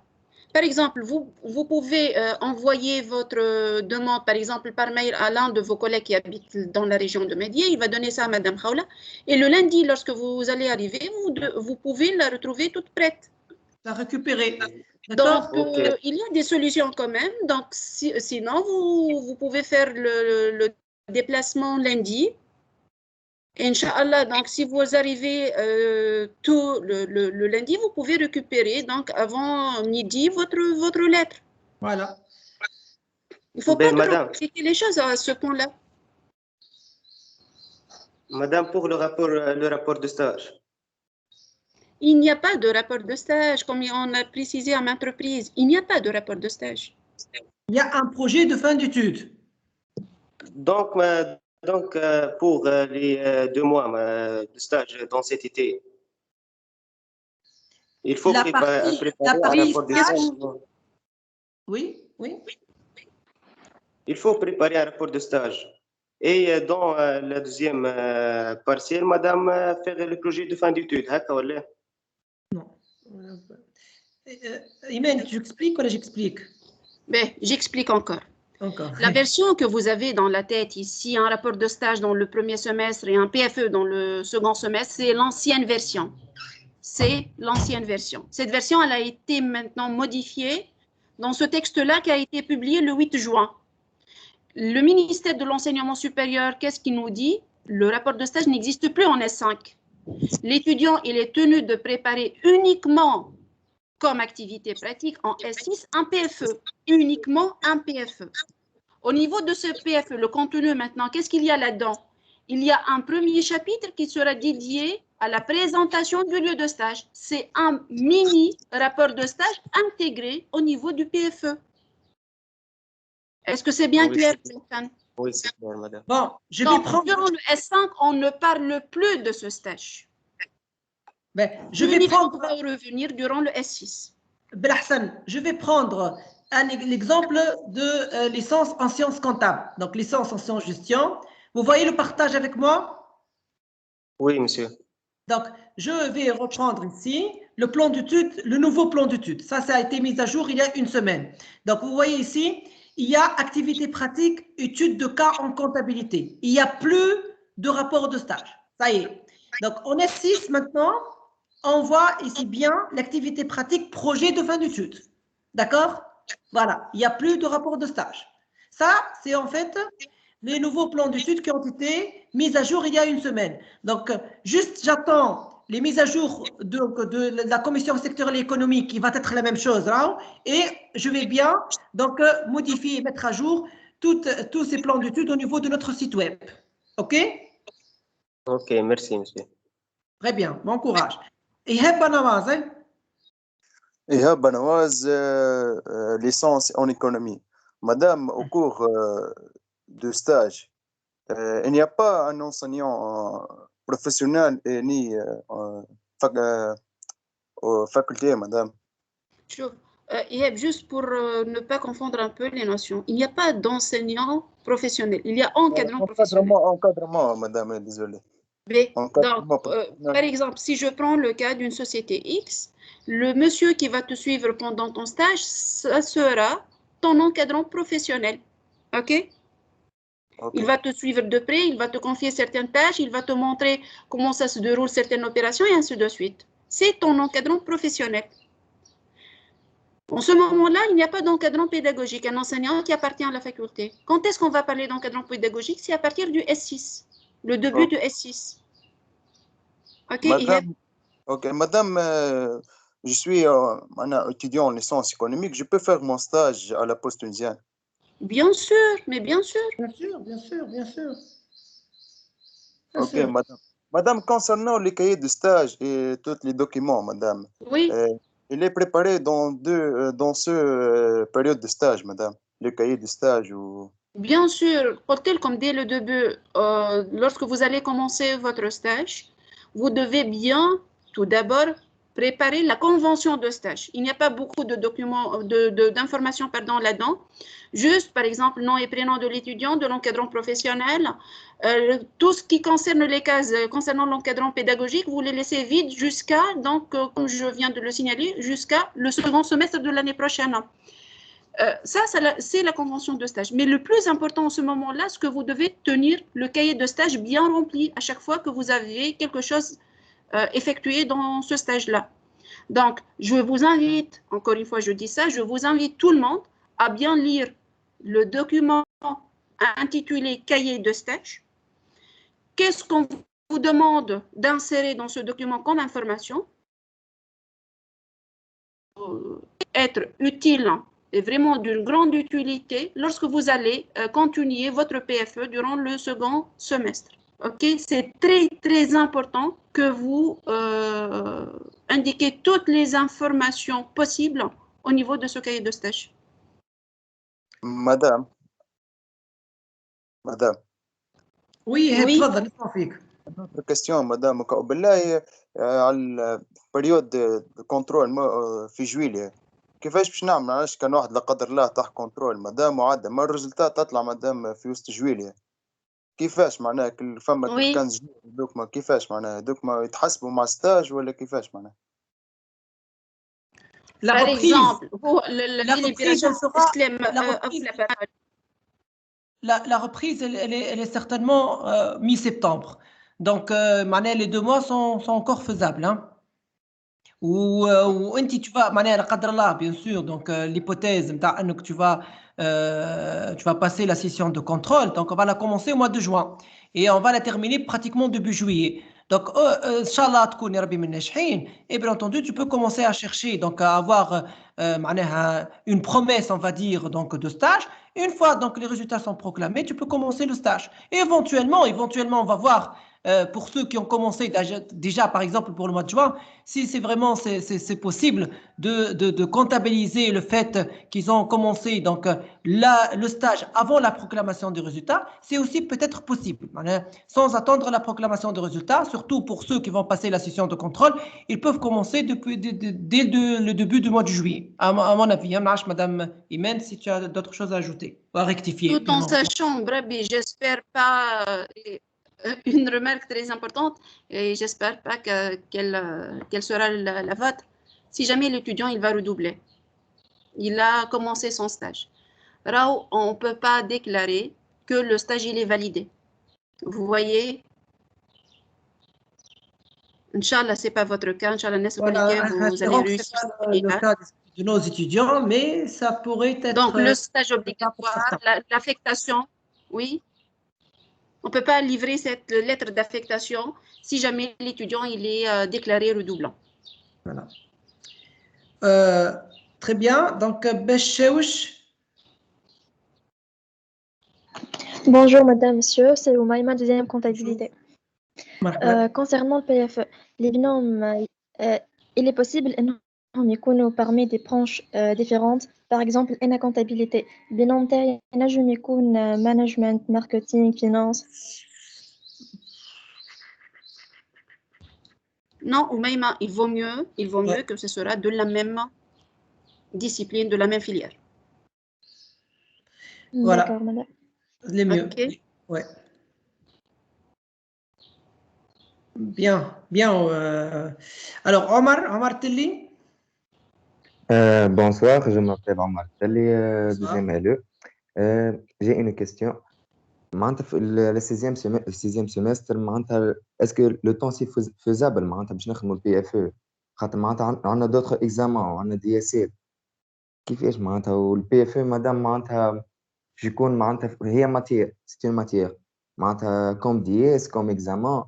Par exemple, vous pouvez envoyer votre demande, par exemple, par mail à l'un de vos collègues qui habite dans la région de Médié. Il va donner ça à Madame Khawla. Et le lundi, lorsque vous allez arriver, vous pouvez la retrouver toute prête. La récupérer. Donc, il y a des solutions quand même. Donc, sinon, vous pouvez faire le déplacement lundi. Inch'Allah, donc si vous arrivez tôt le lundi, vous pouvez récupérer donc avant midi votre lettre. Voilà. Il ne faut pas trop compliquer les choses à ce point-là. Madame, pour le rapport de stage. Il n'y a pas de rapport de stage, comme on a précisé à maintes reprises. Il n'y a pas de rapport de stage. Il y a un projet de fin d'études. Donc, pour les 2 mois de stage dans cet été, il faut préparer un rapport de stage. Oui. Il faut préparer un rapport de stage. Et dans la deuxième partielle, madame, faire le projet de fin d'études. Non. Imen, tu expliques ou j'explique? Ben, j'explique encore. La version que vous avez dans la tête ici, un rapport de stage dans le premier semestre et un PFE dans le second semestre, c'est l'ancienne version. C'est l'ancienne version. Cette version, elle a été maintenant modifiée dans ce texte-là qui a été publié le 8 juin. Le ministère de l'Enseignement supérieur, qu'est-ce qu'il nous dit? Le rapport de stage n'existe plus en S5. L'étudiant, il est tenu de préparer uniquement comme activité pratique en S6 un PFE, uniquement un PFE. Au niveau de ce PFE, le contenu maintenant, qu'est-ce qu'il y a là-dedans? Il y a un premier chapitre qui sera dédié à la présentation du lieu de stage. C'est un mini rapport de stage intégré au niveau du PFE. Est-ce que c'est bien clair, Stéphane? Oui, c'est clair, madame. Bon, je vais Donc, prendre... durant le S5, on ne parle plus de ce stage. Ben, je vais prendre... On va revenir durant le S6. Belhassan, je vais prendre l'exemple de licence en sciences comptables. Donc, licence en sciences gestion. Vous voyez le partage avec moi? Oui, monsieur. Donc, je vais reprendre ici le plan d'études, le nouveau plan d'études. Ça a été mis à jour il y a une semaine. Donc, vous voyez ici, il y a activité pratique, études de cas en comptabilité. Il n'y a plus de rapport de stage. Ça y est. Donc, on est 6 maintenant. On voit ici bien l'activité pratique projet de fin d'études. D'accord? Voilà, il n'y a plus de rapport de stage. Ça, c'est en fait les nouveaux plans d'études qui ont été mis à jour il y a une semaine. Donc, juste j'attends les mises à jour de la commission sectorielle économique qui va être la même chose là, et je vais bien donc modifier et mettre à jour tous ces plans d'études au niveau de notre site web. OK? OK, merci, monsieur. Très bien, bon courage. إيهاب بنواز إيهاب بنواز licence en économie. Madame, au cours de stage, il n'y a pas un enseignant professionnel ni faculté, madame. Ihab, juste pour ne pas confondre un peu les notions, il n'y a pas d'enseignant professionnel, il y a encadrant professionnel. Encadrement, madame, désolé. Donc, par exemple, si je prends le cas d'une société X, le monsieur qui va te suivre pendant ton stage, ça sera ton encadrant professionnel. OK? Il va te suivre de près, il va te confier certaines tâches, il va te montrer comment ça se déroule certaines opérations et ainsi de suite. C'est ton encadrant professionnel. En ce moment-là, il n'y a pas d'encadrant pédagogique, un enseignant qui appartient à la faculté. Quand est-ce qu'on va parler d'encadrant pédagogique? C'est à partir du S6, le début du S6. OK, madame, je suis étudiant en licence économique, je peux faire mon stage à la Poste tunisienne? Bien sûr, mais bien sûr. Bien sûr, bien sûr, bien sûr. OK, madame. Madame, concernant les cahiers de stage et tous les documents, madame. Oui. Il est préparé dans ce période de stage, madame. Le cahier de stage ou... Bien sûr, comme dès le début, lorsque vous allez commencer votre stage, vous devez bien, tout d'abord, préparer la convention de stage. Il n'y a pas beaucoup de documents, d'informations là-dedans. Juste, par exemple, nom et prénom de l'étudiant, de l'encadrant professionnel. Tout ce qui concerne les cases concernant l'encadrant pédagogique, vous les laissez vides jusqu'à, donc, comme je viens de le signaler, jusqu'à le second semestre de l'année prochaine. Ça c'est la convention de stage. Mais le plus important en ce moment-là, c'est que vous devez tenir le cahier de stage bien rempli à chaque fois que vous avez quelque chose effectué dans ce stage-là. Donc, je vous invite, encore une fois, je dis ça, je vous invite tout le monde à bien lire le document intitulé cahier de stage. Qu'est-ce qu'on vous demande d'insérer dans ce document comme information? Être utile et vraiment d'une grande utilité lorsque vous allez continuer votre PFE durant le second semestre. OK? C'est très, très important que vous indiquez toutes les informations possibles au niveau de ce cahier de stage. Madame. Oui, تفضل فيك. Autre question, madame. بالله على البريود دو كنترول في جويلية كيفاش باش نعمل؟ علاش كان واحد لا قدر الله تحت كنترول مدام وعدى ما الريزلتات تطلع مدام في وسط جويلية، كيفاش معناها فما كان دوكما كيفاش معناها دوكما يتحسبوا مع ستاج ولا كيفاش معناها؟ La reprise, elle est certainement mi-septembre. Donc, les 2 mois sont encore faisables. Hein. Ou tu vas, la qadr Allah, bien sûr, donc l'hypothèse que tu vas passer la session de contrôle, donc on va la commencer au mois de juin et on va la terminer pratiquement début juillet. Donc, Inch'Allah, تكون يا ربي من الناجحين. Et bien entendu, tu peux commencer à chercher, donc à avoir une promesse, on va dire, donc de stage. Une fois donc les résultats sont proclamés, tu peux commencer le stage. Et éventuellement, on va voir pour ceux qui ont commencé déjà, par exemple, pour le mois de juin, si c'est vraiment c'est possible de comptabiliser le fait qu'ils ont commencé donc le stage avant la proclamation des résultats, c'est aussi peut-être possible. Sans attendre la proclamation des résultats, surtout pour ceux qui vont passer la session de contrôle, ils peuvent commencer dès le début du mois de juillet. À mon avis, Madame Imen, si tu as d'autres choses à ajouter ou à rectifier. Tout en sachant, Brabi, j'espère pas une remarque très importante et j'espère pas quelle sera la vote. Si jamais l'étudiant il va redoubler, il a commencé son stage. Là, on ne peut pas déclarer que le stage il est validé. Vous voyez, Inch'Allah, ce n'est pas votre cas. Inch'Allah, vous allez réussir. Le cas de nos étudiants, mais ça pourrait être... Donc, le stage obligatoire, l'affectation, oui. On ne peut pas livrer cette lettre d'affectation si jamais l'étudiant il est déclaré redoublant. Voilà. Très bien. Donc, Bechouch. Bonjour, madame, monsieur. C'est Oumaïma, deuxième comptabilité. Concernant le PFE, les binômes, il est possible qu'ils يكونوا parmi des branches différentes. Par exemple, une comptabilité. Binôme تاعي ينجم يكون management, marketing, finance. Non, Oumaïma, il vaut mieux que ce sera de la même discipline, de la même filière. Voilà. D'accord, madame. Les mieux. Okay. Ouais. Bien, bien. Alors, Omar Telli. Bonsoir, je m'appelle Omar Telli, deuxième LE. J'ai une question. Le sixième semestre, est-ce que le temps c'est faisable باش نخدموا le PFE خاطر معناتها عندنا d'autres examens وعندنا DSL كيفاش معناتها وال PFE مادام معناتها باش يكون معناتها هي ماتير c'est une matière معناتها comme DS comme examen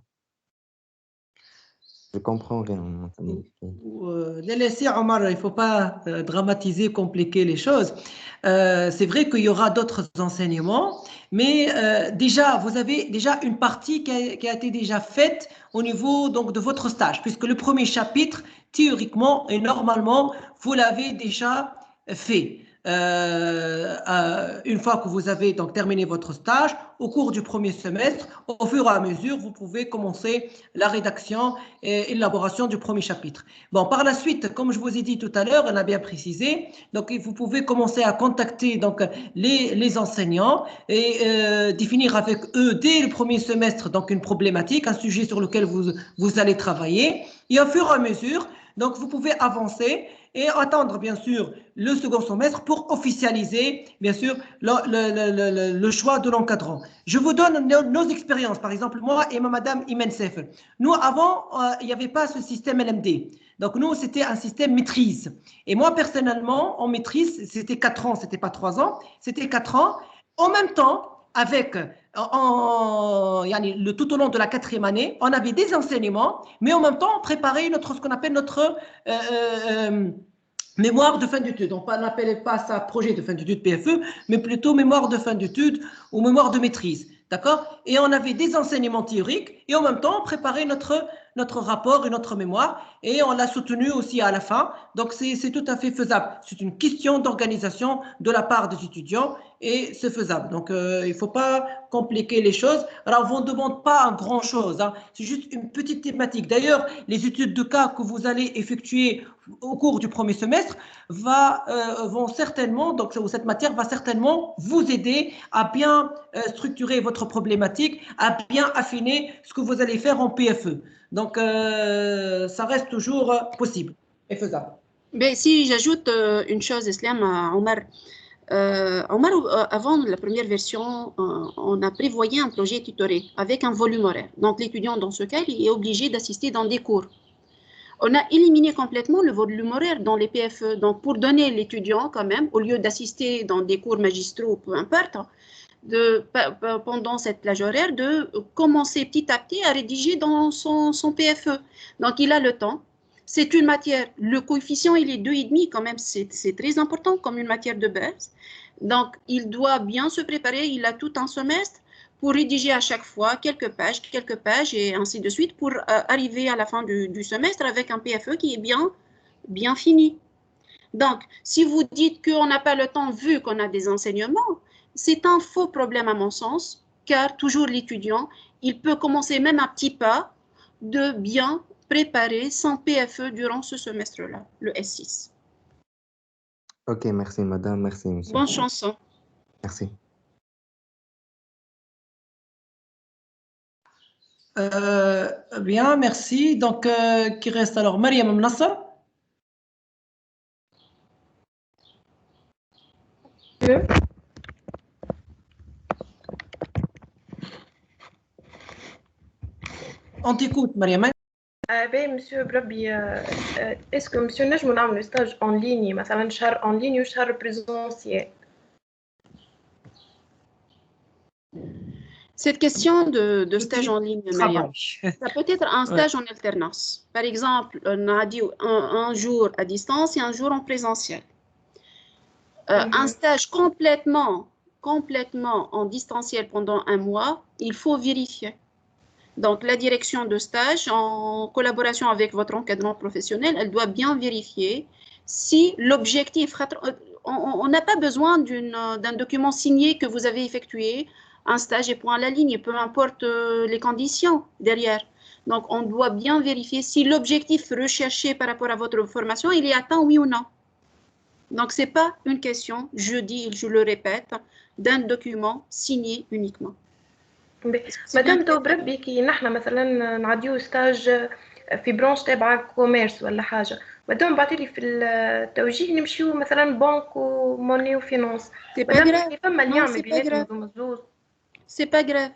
je comprends rien. Ne laissez Omar, il ne faut pas dramatiser, compliquer les choses. C'est vrai qu'il y aura d'autres enseignements, mais déjà, vous avez déjà une partie qui a été déjà faite au niveau donc, de votre stage, puisque le premier chapitre, théoriquement et normalement, vous l'avez déjà fait. Une fois que vous avez donc terminé votre stage, au cours du premier semestre, au fur et à mesure, vous pouvez commencer la rédaction et l'élaboration du premier chapitre. Bon, par la suite, comme je vous ai dit tout à l'heure, on a bien précisé, donc vous pouvez commencer à contacter donc les enseignants et définir avec eux dès le premier semestre donc une problématique, un sujet sur lequel vous allez travailler. Et au fur et à mesure, donc vous pouvez avancer et attendre bien sûr le second semestre pour officialiser bien sûr le choix de l'encadrant. Je vous donne nos expériences, par exemple moi et madame Imen Sefer. Nous avant, il n'y avait pas ce système LMD. Donc nous, c'était un système maîtrise. Et moi personnellement, en maîtrise, c'était 4 ans, c'était pas 3 ans, c'était 4 ans. En même temps, avec tout au long de la 4e année, on avait des enseignements, mais en même temps, on préparait ce qu'on appelle notre mémoire de fin d'études. On n'appelait pas ça projet de fin d'études PFE, mais plutôt mémoire de fin d'études ou mémoire de maîtrise. D'accord? Et on avait des enseignements théoriques et en même temps, on préparait notre rapport et notre mémoire et on l'a soutenu aussi à la fin. Donc, c'est tout à fait faisable. C'est une question d'organisation de la part des étudiants et c'est faisable. Donc, il ne faut pas compliquer les choses. Alors, on ne demande pas grand-chose. Hein. C'est juste une petite thématique. D'ailleurs, les études de cas que vous allez effectuer au cours du premier semestre vont certainement, donc cette matière va certainement vous aider à bien structurer votre problématique, à bien affiner ce que vous allez faire en PFE. Donc, ça reste toujours possible et faisable. Mais si j'ajoute une chose, Islam, Omar, avant la première version, on a prévoyé un projet tutoré avec un volume horaire. Donc, l'étudiant, dans ce cas, il est obligé d'assister dans des cours. On a éliminé complètement le volume horaire dans les PFE. Donc, pour donner l'étudiant, quand même, au lieu d'assister dans des cours magistraux, peu importe, pendant cette plage horaire, de commencer petit à petit à rédiger dans son PFE. Donc, il a le temps. C'est une matière, le coefficient, il est 2,5 quand même, c'est très important comme une matière de base. Donc, il doit bien se préparer, il a tout un semestre pour rédiger à chaque fois quelques pages et ainsi de suite pour arriver à la fin du semestre avec un PFE qui est bien fini. Donc, si vous dites qu'on n'a pas le temps vu qu'on a des enseignements, c'est un faux problème à mon sens, car toujours l'étudiant, il peut commencer même à petits pas de bien préparer son PFE durant ce semestre-là, le S6. Ok, merci madame, merci monsieur. Bonne chance. Merci. Bien, merci. Donc, qui reste alors Mariam Mnassar. On t'écoute, Mariam. monsieur Brabi, est-ce que monsieur نجم نعمل stage en ligne مثلا شهر en ligne وشهر présentiel? Cette question de stage en ligne, Mariam, ça peut être un stage en alternance. Par exemple, on a dit un jour à distance et un jour en présentiel. Un stage complètement en distanciel pendant un mois, il faut vérifier. Donc, la direction de stage, en collaboration avec votre encadrant professionnel, elle doit bien vérifier si l'objectif... On n'a pas besoin d'un document signé que vous avez effectué, un stage et point à la ligne, peu importe les conditions derrière. Donc, on doit bien vérifier si l'objectif recherché par rapport à votre formation, il est atteint, oui ou non. Donc, ce n'est pas une question, je dis et je le répète, d'un document signé uniquement. مادام تو بربي كي نحنا مثلا نعديو ستاج في برونش تبع كوميرس ولا حاجه مادام بعتلي في التوجيه نمشيو مثلا بنك وموني وفينانس مادام فما اللي يعمل بيناتهم الزوز. C'est pas grave.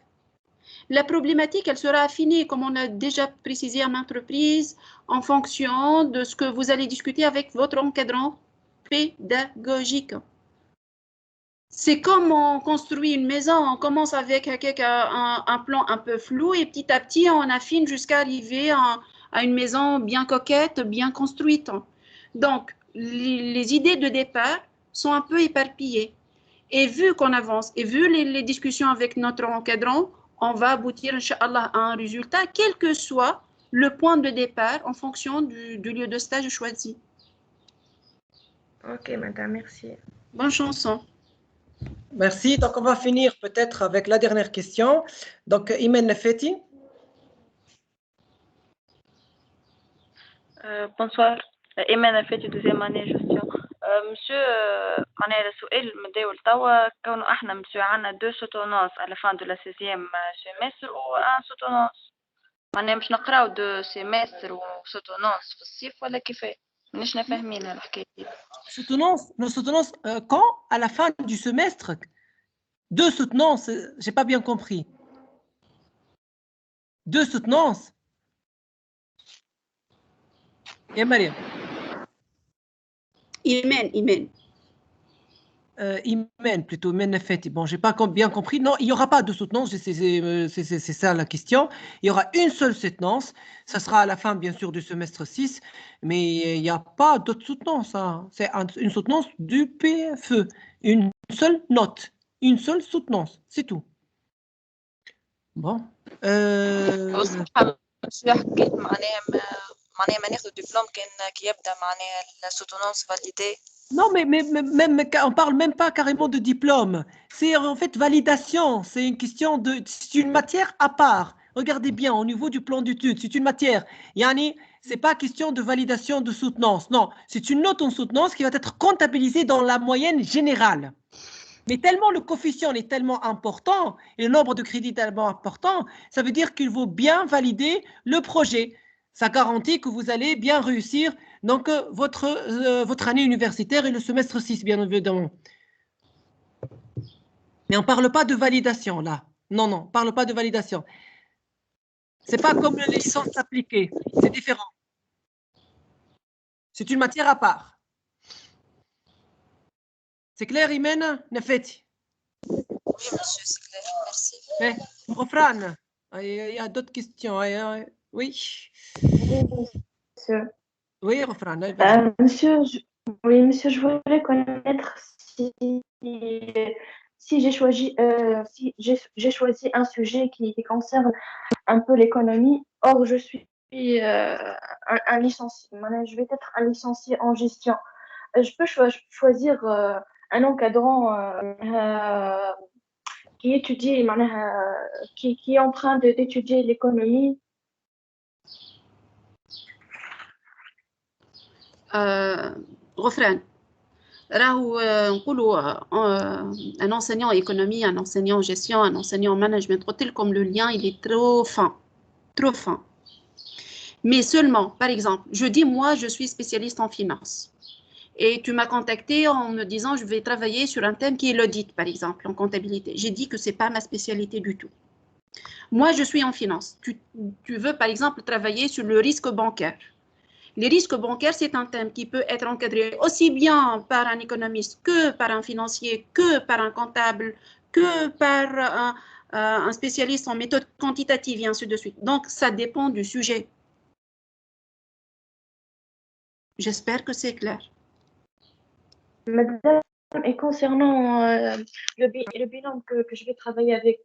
La problématique, elle sera affinée, comme on a déjà précisé à maintes reprises, en fonction de ce que vous allez discuter avec votre encadrant pédagogique. C'est comme on construit une maison, on commence avec un plan un peu flou et petit à petit, on affine jusqu'à arriver à une maison bien coquette, bien construite. Donc, les idées de départ sont un peu éparpillées. Et vu qu'on avance, et vu les discussions avec notre encadrant, on va aboutir, Inch'Allah, à un résultat, quel que soit le point de départ en fonction du lieu de stage choisi. Ok, madame, merci. Bonne chanson. Merci. Donc, on va finir peut-être avec la dernière question. Donc, Imen Nefeti. Bonsoir. Imen Nefeti, deuxième année gestion. Monsieur, معناها السؤال متداول توا كونه احنا مسيو عندنا دو سوتونونس على فان دو لا سيزيام سيمستر و ان سوتونونس معناها باش نقراو دو سيمستر وسوتونونس في الصيف ولا كيفاه مانيش فاهمين الحكايه دي. Nos soutenances quand à la fin du semestre? Deux soutenances, j'ai pas bien compris. Deux soutenances. Et Mariam. Imen. Imen plutôt, Menefeti. Bon, j'ai pas bien compris. Non, il n'y aura pas de soutenance, c'est ça la question. Il y aura une seule soutenance. Ça sera à la fin, bien sûr, du semestre 6, mais il n'y a pas d'autre soutenance. Hein. C'est une soutenance du PFE. Une seule note. Une seule soutenance. C'est tout. Bon. معناها ما ناخذ دبلوم كي يبدا معناها السوتونونس فاليدي. Non, mais même, on parle même pas carrément de diplôme. C'est en fait validation. C'est une question de, c'est une matière à part. Regardez bien au niveau du plan d'études. C'est une matière. Yani, c'est pas question de validation de soutenance. Non, c'est une note en soutenance qui va être comptabilisée dans la moyenne générale. Mais tellement le coefficient est tellement important et le nombre de crédits est tellement important, ça veut dire qu'il faut bien valider le projet. Ça garantit que vous allez bien réussir donc votre année universitaire et le semestre 6, bien évidemment. Mais on ne parle pas de validation, là. Non, on ne parle pas de validation. Ce n'est pas comme les licences appliquées. C'est différent. C'est une matière à part. C'est clair, Imen Nefeti? Oui, monsieur, c'est clair. Merci. Rofran, il y a d'autres questions. Oui. Oui, monsieur. Oui, Rofran. Monsieur, monsieur, je voudrais connaître si j'ai choisi, j'ai choisi un sujet qui concerne un peu l'économie. Or, je suis un licencié. Je vais être un licencié en gestion. Je peux choisir un encadrant qui étudie, qui est en train d'étudier l'économie. غفران راهو نقولوا un enseignant économie, un enseignant gestion, un enseignant management, قلت لكم le lien il est trop fin. Mais seulement, par exemple, je dis moi je suis spécialiste en finance. Et tu m'as contacté en me disant je vais travailler sur un thème qui est l'audit, par exemple, en comptabilité. J'ai dit que ce n'est pas ma spécialité du tout. Moi, je suis en finance. Tu veux, par exemple, travailler sur le risque bancaire. Les risques bancaires, c'est un thème qui peut être encadré aussi bien par un économiste que par un financier, que par un comptable, que par un spécialiste en méthode quantitative et ainsi de suite. Donc, ça dépend du sujet. J'espère que c'est clair. Madame, et concernant le bilan que je vais travailler avec,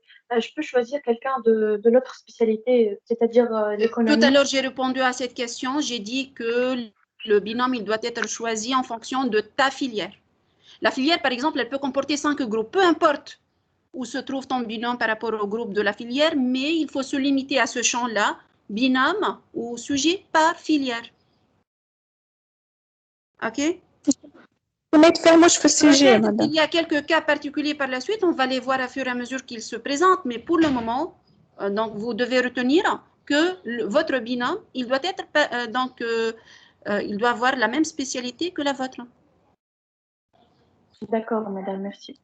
je peux choisir quelqu'un de l'autre spécialité, c'est-à-dire l'économie. Tout à l'heure, j'ai répondu à cette question. J'ai dit que le binôme, il doit être choisi en fonction de ta filière. La filière, par exemple, elle peut comporter 5 groupes, peu importe où se trouve ton binôme par rapport au groupe de la filière, mais il faut se limiter à ce champ-là, binôme ou sujet par filière. OK? Il y a quelques cas particuliers par la suite, on va les voir à fur et à mesure qu'ils se présentent, mais pour le moment, donc vous devez retenir que votre binôme, il doit être il doit avoir la même spécialité que la vôtre. D'accord, madame, merci.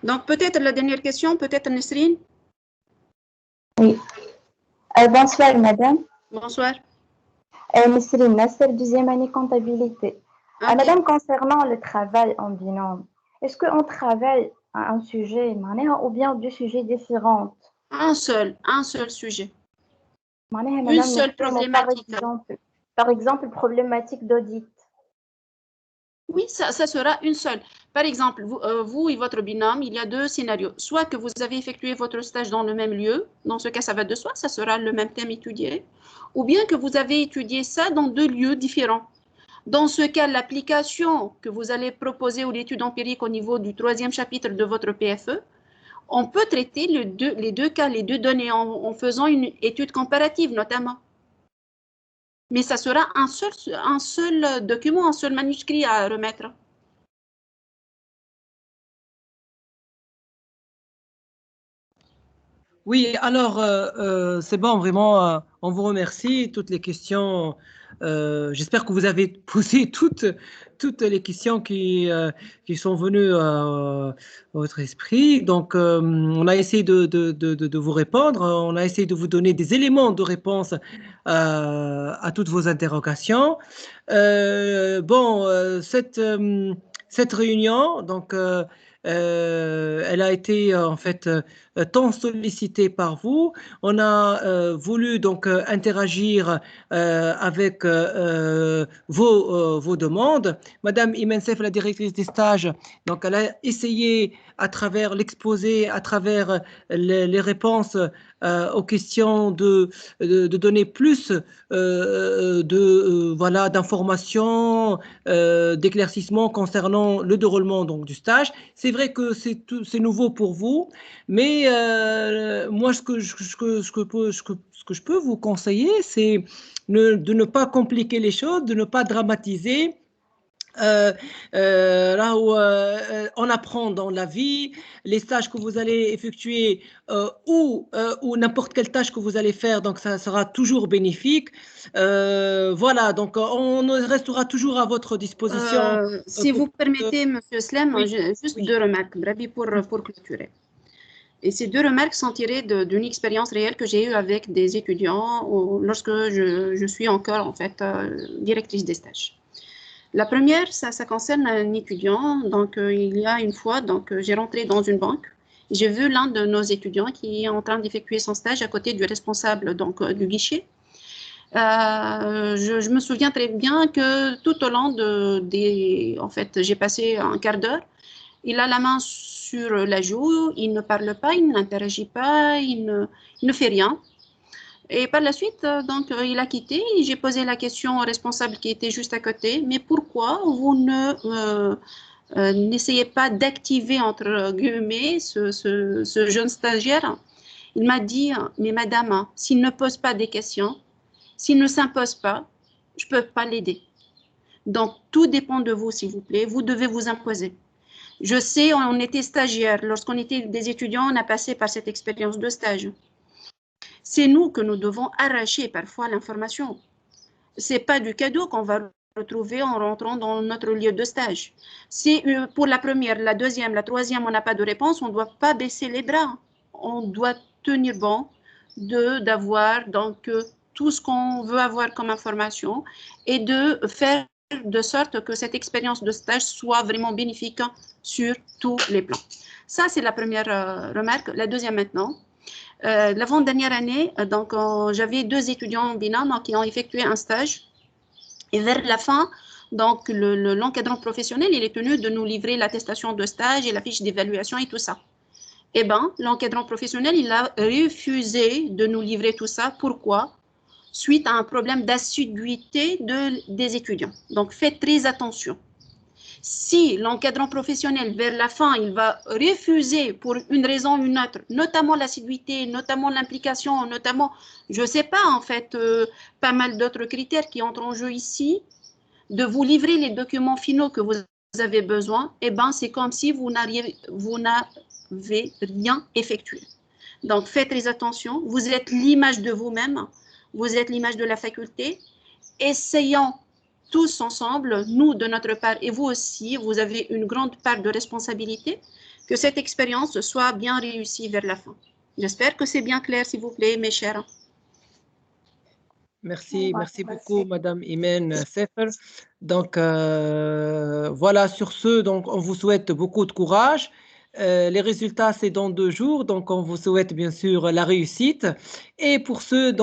Donc peut-être la dernière question, peut-être Nesrine. Oui. Bonsoir, madame. Bonsoir. Nesrine Nasser, deuxième année comptabilité. Okay. Madame, concernant le travail en binôme, est-ce qu'on travaille à un sujet ou bien deux sujets différents? Un seul sujet. Madame, une seule problématique. Par exemple, problématique d'audit. Oui, ça sera une seule. Par exemple, vous et votre binôme, il y a deux scénarios. Soit que vous avez effectué votre stage dans le même lieu, dans ce cas, ça va de soi, ça sera le même thème étudié, ou bien que vous avez étudié ça dans deux lieux différents. Dans ce cas, l'application que vous allez proposer ou l'étude empirique au niveau du 3e chapitre de votre PFE, on peut traiter les deux cas, les deux données en faisant une étude comparative notamment. Mais ça sera un seul document, un seul manuscrit à remettre. Oui, alors c'est bon, vraiment, on vous remercie. Toutes les questions, j'espère que vous avez posé toutes les questions qui sont venues à votre esprit. Donc, on a essayé de vous répondre, on a essayé de vous donner des éléments de réponse à toutes vos interrogations. Cette réunion, donc, elle a été en fait tant sollicitée par vous. On a voulu donc interagir avec vos demandes. Madame Imensef, la directrice des stages, donc elle a essayé à travers l'exposé, à travers les réponses aux questions de donner plus d'informations, d'éclaircissements concernant le déroulement donc du stage. C'est vrai que c'est nouveau pour vous, mais moi ce que je peux vous conseiller, c'est de ne pas compliquer les choses, de ne pas dramatiser. Là où on apprend dans la vie, les stages que vous allez effectuer ou n'importe quelle tâche que vous allez faire, donc ça sera toujours bénéfique. Voilà, donc on restera toujours à votre disposition. Si vous permettez, Monsieur Slem, juste deux remarques, pour clôturer. Et ces deux remarques sont tirées d'une expérience réelle que j'ai eue avec des étudiants lorsque je suis encore en fait directrice des stages. La première, ça concerne un étudiant. Donc, il y a une fois, j'ai rentré dans une banque. J'ai vu l'un de nos étudiants qui est en train d'effectuer son stage à côté du responsable du guichet. Je me souviens très bien que tout au long en fait, j'ai passé un quart d'heure. Il a la main sur la joue, il ne parle pas, il n'interagit pas, il ne fait rien. Et par la suite, il a quitté. J'ai posé la question au responsable qui était juste à côté. Mais pourquoi vous n'essayez pas d'activer, entre guillemets, ce jeune stagiaire? Il m'a dit, mais madame, s'il ne pose pas des questions, s'il ne s'impose pas, je ne peux pas l'aider. Donc, tout dépend de vous, s'il vous plaît. Vous devez vous imposer. Je sais, on était stagiaires. Lorsqu'on était des étudiants, on a passé par cette expérience de stage. C'est nous que nous devons arracher parfois l'information. Ce n'est pas du cadeau qu'on va retrouver en rentrant dans notre lieu de stage. Si pour la première, la deuxième, la troisième, on n'a pas de réponse, on ne doit pas baisser les bras. On doit tenir bon d'avoir tout ce qu'on veut avoir comme information et de faire de sorte que cette expérience de stage soit vraiment bénéfique sur tous les plans. Ça, c'est la première remarque. La deuxième maintenant. L'avant-dernière année, j'avais 2 étudiants en binôme qui ont effectué un stage. Et vers la fin, l'encadrant professionnel, il est tenu de nous livrer l'attestation de stage et la fiche d'évaluation et tout ça. Eh bien, l'encadrant professionnel, il a refusé de nous livrer tout ça. Pourquoi? Suite à un problème d'assiduité des étudiants. Donc, faites très attention. Si l'encadrant professionnel, vers la fin, il va refuser pour une raison ou une autre, notamment l'assiduité, notamment l'implication, notamment, je ne sais pas, en fait, pas mal d'autres critères qui entrent en jeu ici, de vous livrer les documents finaux que vous avez besoin, eh bien, c'est comme si vous n'avez rien effectué. Donc, faites très attention. Vous êtes l'image de vous-même, vous êtes l'image de la faculté. Essayons tous ensemble, nous de notre part et vous aussi, vous avez une grande part de responsabilité, que cette expérience soit bien réussie vers la fin. J'espère que c'est bien clair, s'il vous plaît, mes chers. Merci beaucoup, Madame Imen Sefer. Donc, voilà, sur ce, donc, on vous souhaite beaucoup de courage. Les résultats, c'est dans 2 jours, donc on vous souhaite bien sûr la réussite. Et pour ceux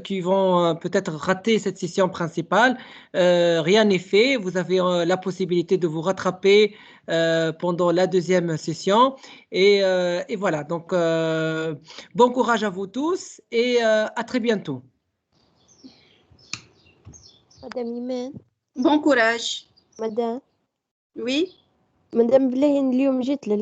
qui vont peut-être rater cette session principale, rien n'est fait. Vous avez la possibilité de vous rattraper pendant la 2e session. Et voilà, donc bon courage à vous tous et à très bientôt. Madame Iman. Bon courage. Madame. Oui. Madame بلاين اليوم جيت